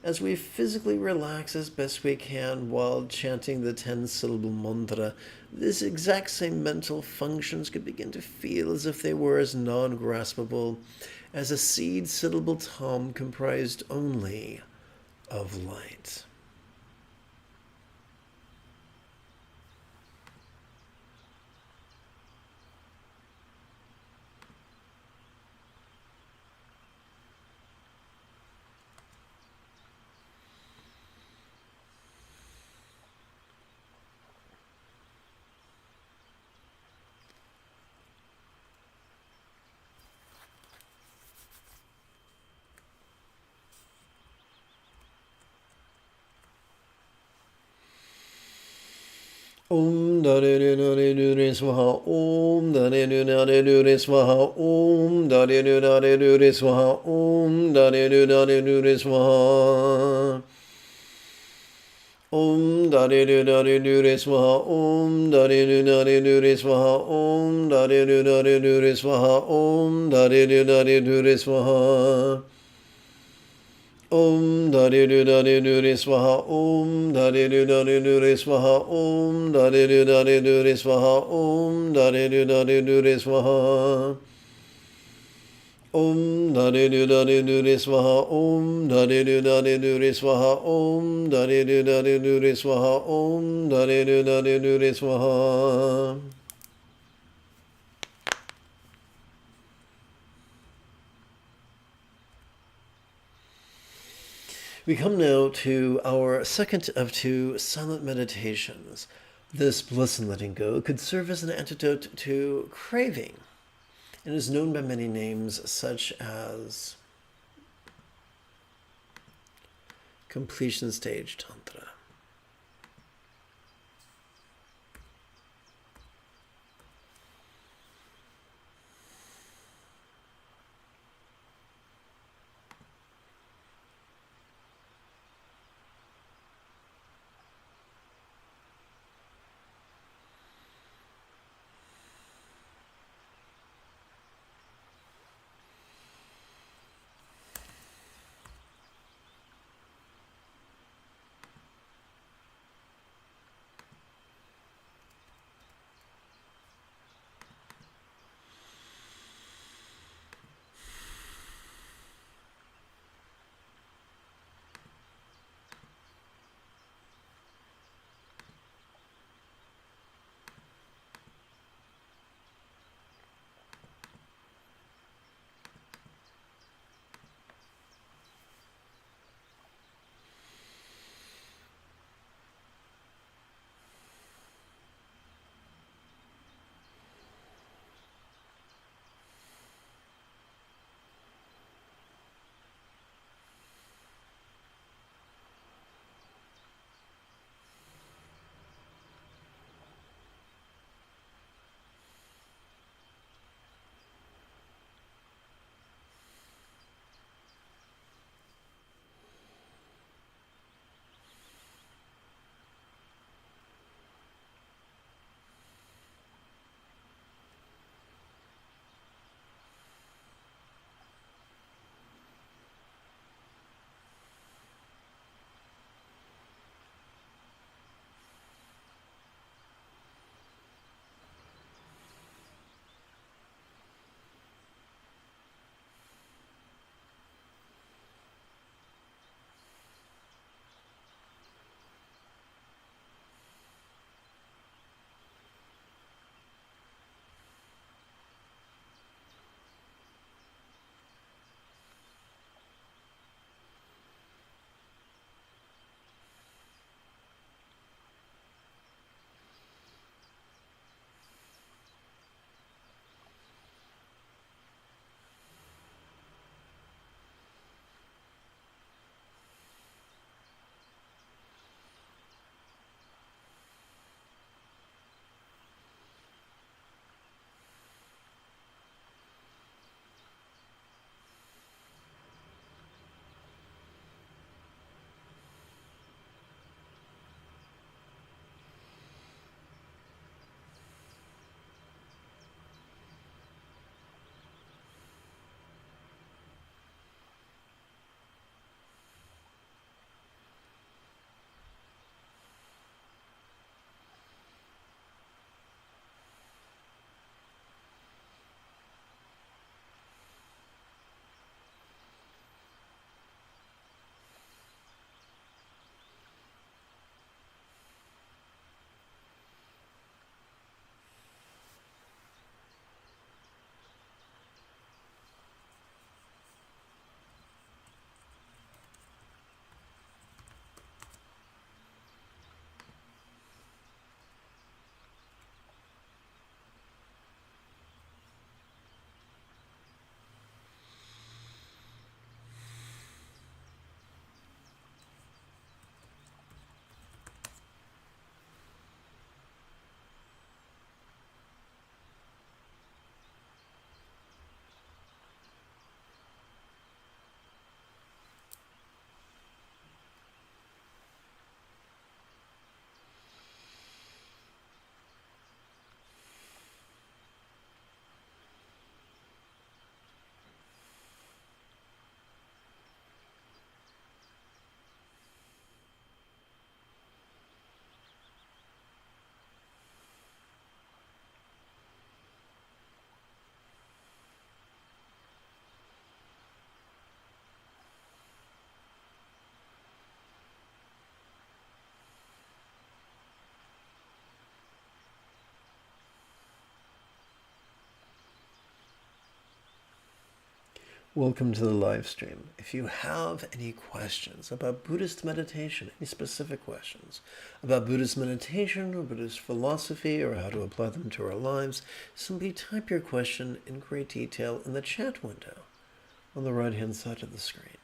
as we physically relax as best we can while chanting the 10-syllable mantra, this exact same mental functions could begin to feel as if they were as non-graspable as a seed-syllable tom comprised only of light. Om Dare Du Dare Du Re Swaha. Om Dare Du Dare Du Re Swaha. Om Dare Du Dare Du Re Swaha. Om Dare Du Dare Du Re Swaha. Om Dare Du Dare Du Re Swaha. Om Dare Du Dare Du Re Swaha. Om Dare Du Dare Du Re Swaha. Om Dare Du Dare Du Re Swaha. Om Dare Du Dare Du Re Swaha. Om Dare Du Dare Du Re Swaha. Om Dare Du Dare Du Re Swaha. Om Dare Du Dare Du Re Swaha. Om Dare Du Dare Du Re Swaha. Om Dare Du Dare Du Re Swaha. Om Dare Du Dare Du Re Swaha. Om Dare Du Dare Du Re Swaha. We come now to our second of two silent meditations. This bliss in letting go could serve as an antidote to craving and is known by many names such as completion stage tantra. Welcome to the live stream. If you have any questions about Buddhist meditation, any specific questions about Buddhist meditation or Buddhist philosophy or how to apply them to our lives, simply type your question in great detail in the chat window on the right-hand side of the screen.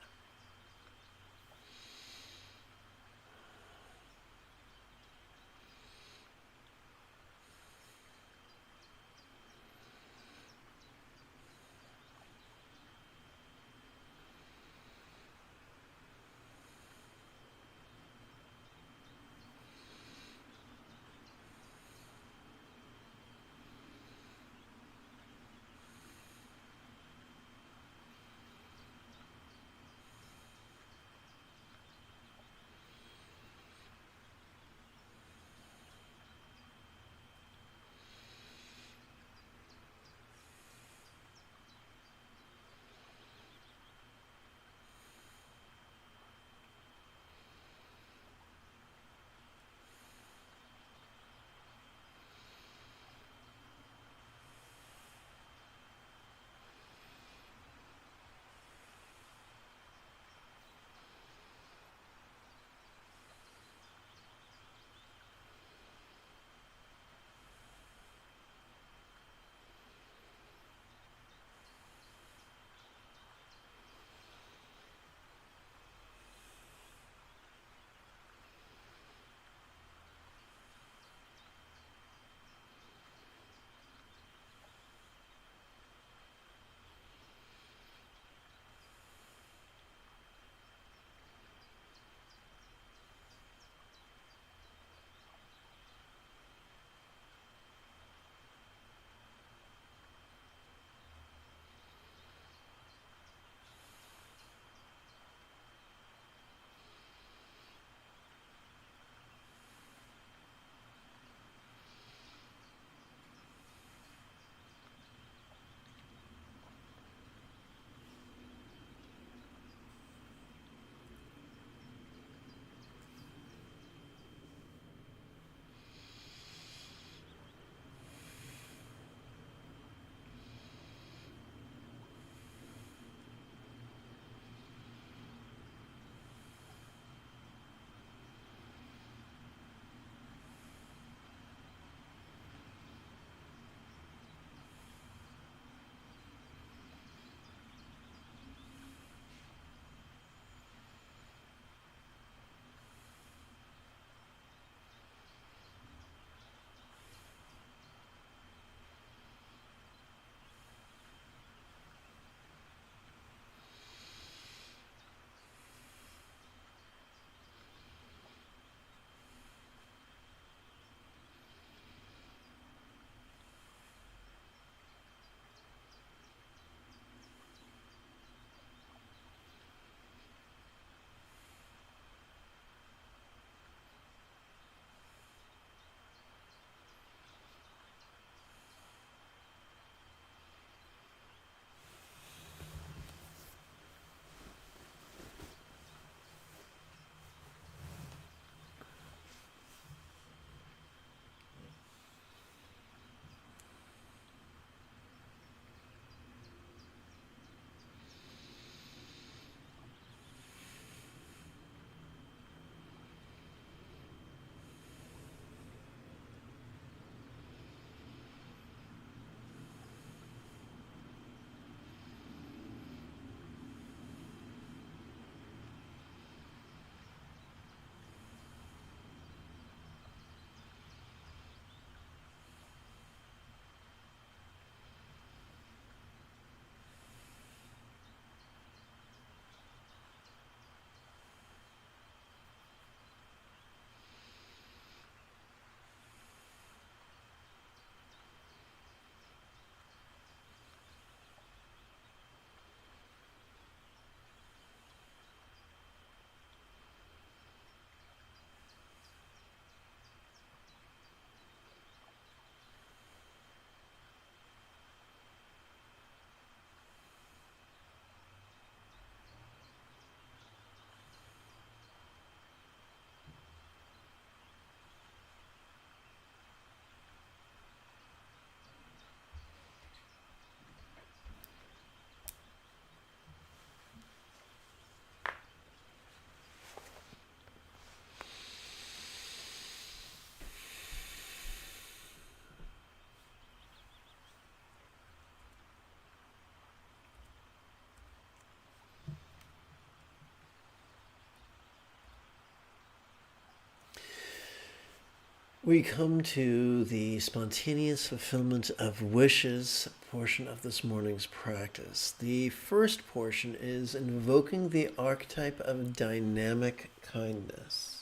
we come to the spontaneous fulfillment of wishes portion of this morning's practice. The first portion is invoking the archetype of dynamic kindness.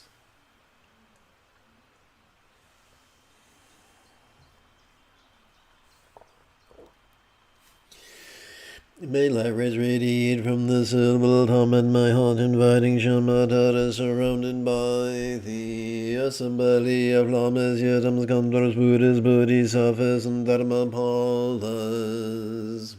May light rays radiate from the silver tom at my heart, inviting Shamatara, surrounded by the assembly of Lamas, Yatams, Gandhars, Buddhas, Bodhisattvas, and Dharmapalas.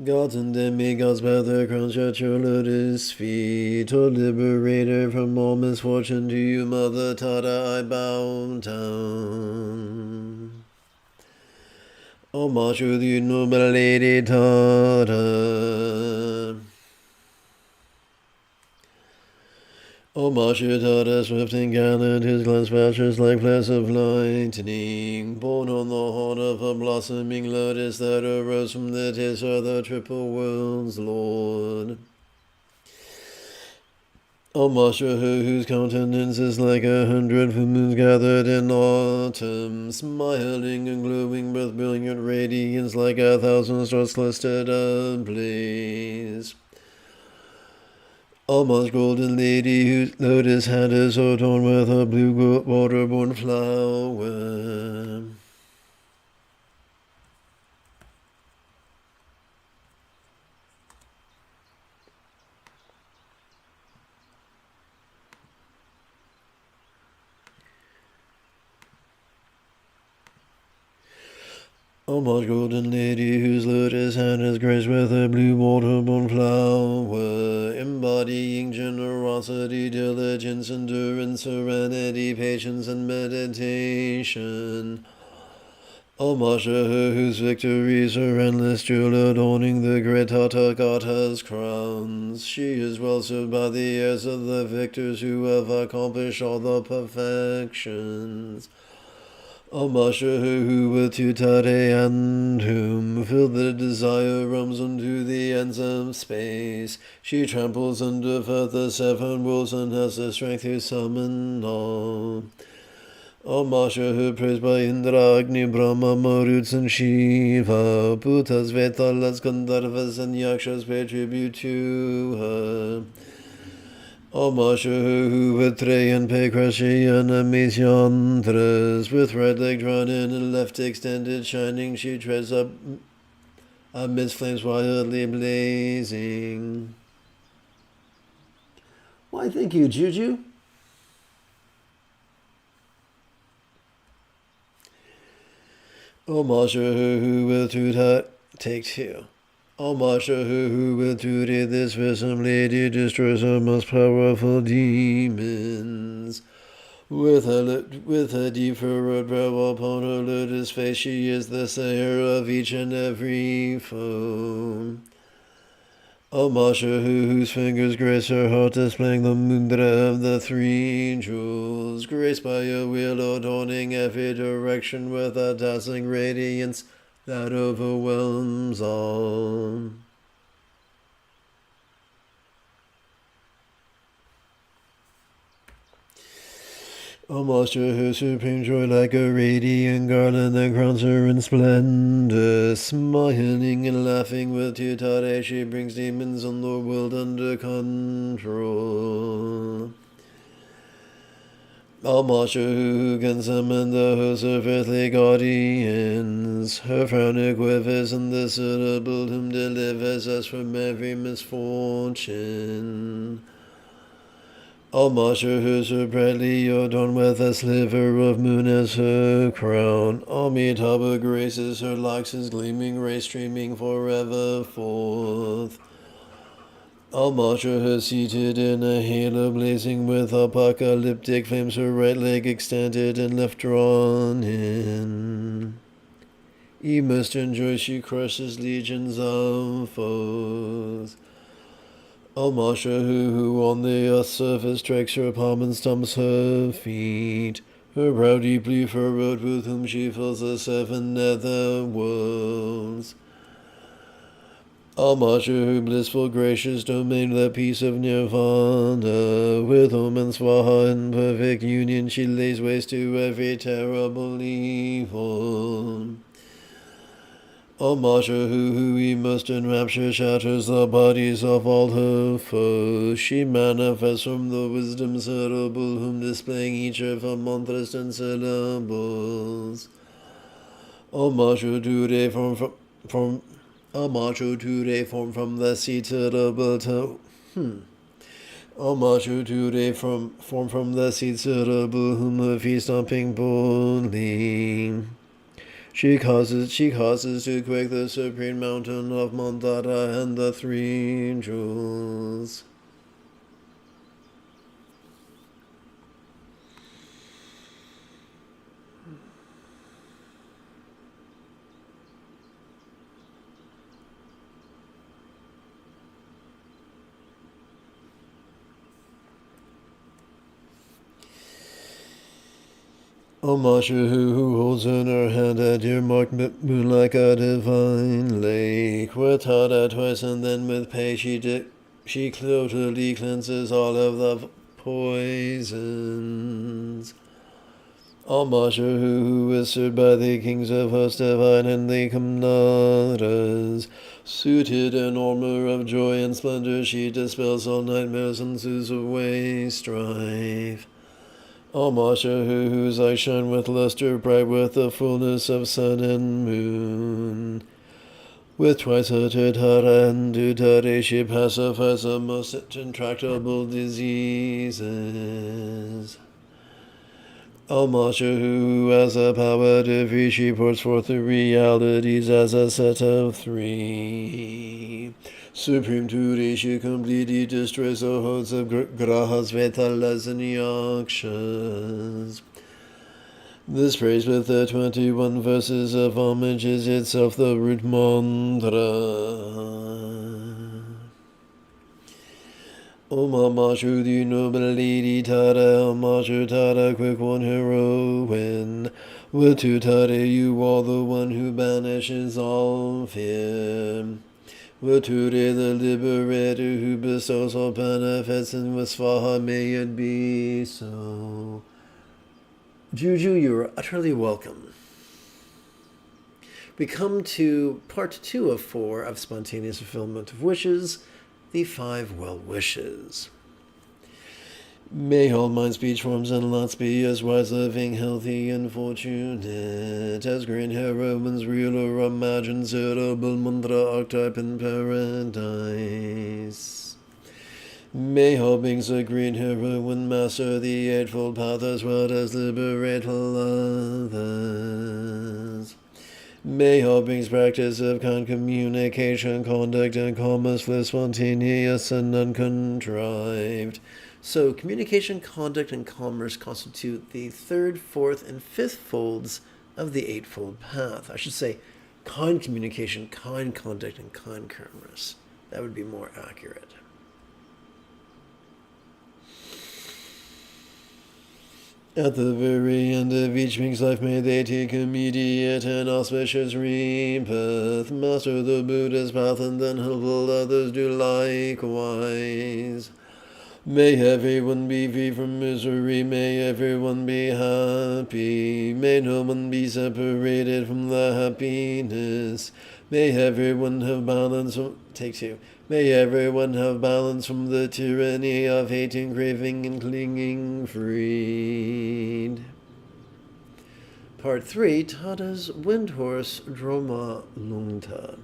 Gods and demigods bow their crowns at your lotus feet, O liberator from all misfortune. To you, Mother Tata, I bow down. Homage to the noble Lady Tata. Homage to Tata, swift and gallant, his glance flashes like flashes of lightning. Born on the heart of a blossoming lotus that arose from the taste of the triple world's Lord. Homage to her whose countenance is like 100 full moons gathered in autumn, smiling and glowing with brilliant radiance like 1,000 stars clustered ablaze. Homage, golden lady, whose lotus hand is adorned with a blue water-born flower. Homage, golden lady, whose lotus hand is graced with a blue water-born flower, embodying generosity, diligence, endurance, serenity, patience, and meditation. Homage to her whose victories are endless, jewel adorning the great Tathagata's crowns. She is well served by the heirs of the victors who have accomplished all the perfections. Homage to her who with tutare and whom filled the desire roams unto the ends of space. She tramples underfoot the 7 worlds and has the strength to summon all. Homage to her praised by Indra, Agni, Brahma, Maruts, and Shiva. Bhutas, Vetalas, Gandharvas, and Yakshas pay tribute to her. Homage to her who with Trey and Pekrashi and Amishyantras, with right leg drawn in and left extended shining, she treads up amidst flames wildly blazing. Why, thank you, Juju. Homage to her who with take 2. Homage to her who with duty this fearsome lady destroys her most powerful demons. With her deep furrowed brow upon her lotus face, she is the slayer of each and every foe. Homage to her whose fingers grace her heart, displaying the mudra of the 3 jewels, graced by a wheel adorning every direction with a dazzling radiance that overwhelms all. Homage to her supreme joy, like a radiant garland that crowns her in splendor. Smiling and laughing with tutare, she brings demons on the world under control. Homage to her who can summon the host of earthly guardians. Her frown quivers and the syllable whom delivers us from every misfortune. Homage to her so brightly adorned with a sliver of moon as her crown. Amitabha graces her locks, his gleaming ray streaming forever forth. Homage to her seated in a halo blazing with apocalyptic flames, her right leg extended and left drawn in. Immersed in joy she crushes legions of foes. Homage to her who on the earth's surface strikes her palm and stumps her feet. Her brow deeply furrowed with whom she fills the 7 nether worlds. Almashu, blissful, gracious domain, the peace of Nirvana. With Om and Swaha in perfect union, she lays waste to every terrible evil. Almashu, who immersed in rapture, shatters the bodies of all her foes. She manifests from the wisdom cerebral, whom displaying each of her mantras and syllables. Almashu, today from Almashu, today form from the seed cerebral to Almashu, today form from the seed cerebral, whom her feet stomping boldly. She causes to quake the supreme mountain of Mandara and the three jewels. Almashu, who holds in her hand a dear-marked moon like a divine lake, with Tara twice and then with pay she totally cleanses all of the poisons. Almashu, who is served by the kings of hosts divine and the Kamnadas, suited in armor of joy and splendor, she dispels all nightmares and soothes away strife. Almashu, whose eyes shine with luster, bright with the fullness of sun and moon. With twice uttered Tara and Dutare, she pacifies the most intractable diseases. Almashu, who has the power to free, she pours forth the realities as a set of three. Supreme Turi, she completely destroys the hosts of Grahas, Vetalas, and Yakshas. This praise with the 21 verses of homage is itself the root mantra. Om Almashu, the noble lady Tara, Almashu Tara, quick one heroine. With two Tara, you are the one who banishes all fear. With Ture, the liberator, who bestows all benefits, and with Swaha, may it be so. Juju, you are utterly welcome. We come to part 2 of 4 of Spontaneous Fulfillment of Wishes, the 5 Well Wishes. May all mind, speech, forms, and lots be as wise, living, healthy, and fortunate as green heroines, real or imagined, cerebral mantra archetype in paradise. May all beings a green heroine master the Eightfold Path as well as liberate others. May all beings practice of kind communication, conduct, and commerce live spontaneous and uncontrived. So communication, conduct, and commerce constitute the 3rd, 4th, and 5th folds of the Eightfold Path. I should say kind communication, kind conduct, and kind commerce. That would be more accurate. At the very end of each being's life, may they take immediate and auspicious rebirth, master the Buddha's path, and then help all others do likewise. May everyone be free from misery, may everyone be happy, may no one be separated from the happiness, may everyone have balance. Take 2. May everyone have balance from the tyranny of hating, craving, and clinging freed. Part 3, Tada's Windhorse Droma Lungta.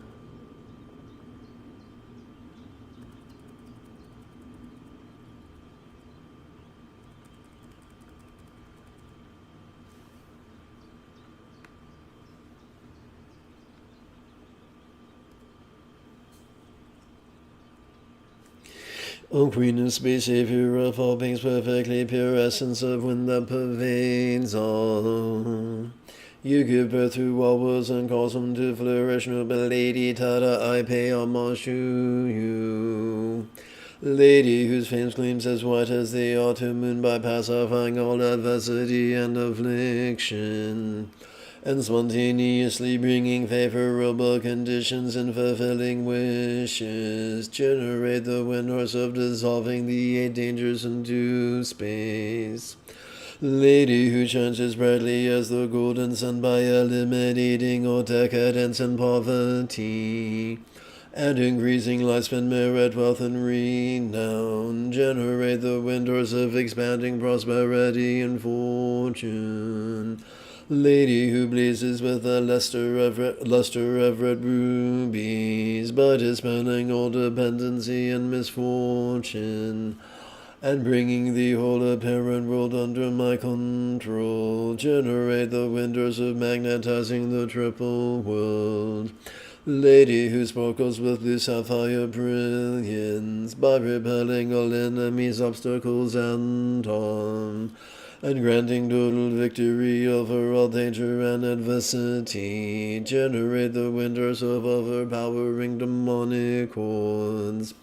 O Queen of Space, Savior of all beings, perfectly pure essence of wind that pervades all. You give birth to all worlds and cause them to flourish, noble Lady Tada, I pay homage to you. Lady whose fame gleams as white as the autumn moon by pacifying all adversity and affliction. and spontaneously bringing favorable conditions and fulfilling wishes. Generate the windows of dissolving the 8 dangers into space. Lady who shines as brightly as the golden sun by eliminating all decadence and poverty, and increasing lifespan, merit, wealth, and renown. Generate the windows of expanding prosperity and fortune. Lady who blazes with the luster of red rubies, but is dispelling all dependency and misfortune, and bringing the whole apparent world under my control. Generate the windows of magnetizing the triple world. Lady who sparkles with blue sapphire brilliance, by repelling all enemies, obstacles, and harm, and granting total victory over all danger and adversity. Generate the windows of overpowering demonic hordes.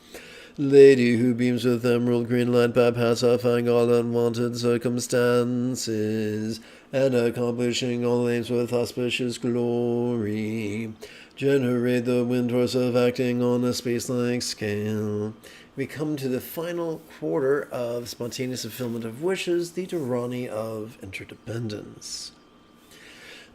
Lady who beams with emerald green light by pacifying all unwanted circumstances, and accomplishing all aims with auspicious glory. Generate the windows of acting on a space-like scale. We come to the final quarter of spontaneous fulfillment of wishes, the Dharani of interdependence.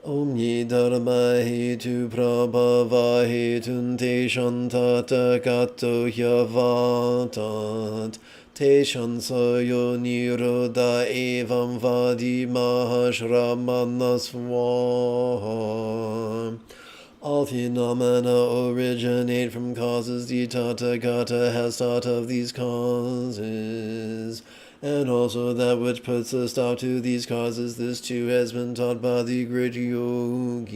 Om Ye Dharmahi Tu Prabhavahi Tunte Shantata Gato Hyavatat Te Shansayo Niroda Evam Vadi Mahashramanaswam. All phenomena originate from causes. The Tathagata has taught of these causes, and also that which puts a stop to these causes. This too has been taught by the great yogi.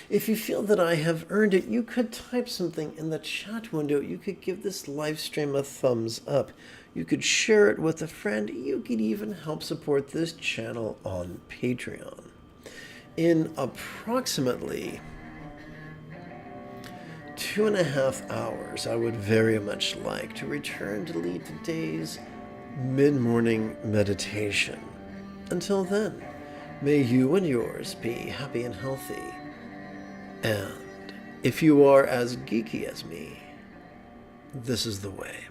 If you feel that I have earned it, you could type something in the chat window. You could give this live stream a thumbs up. You could share it with a friend. You could even help support this channel on Patreon. In approximately 2.5 hours, I would very much like to return to lead today's mid-morning meditation. Until then, may you and yours be happy and healthy. And if you are as geeky as me, this is the way.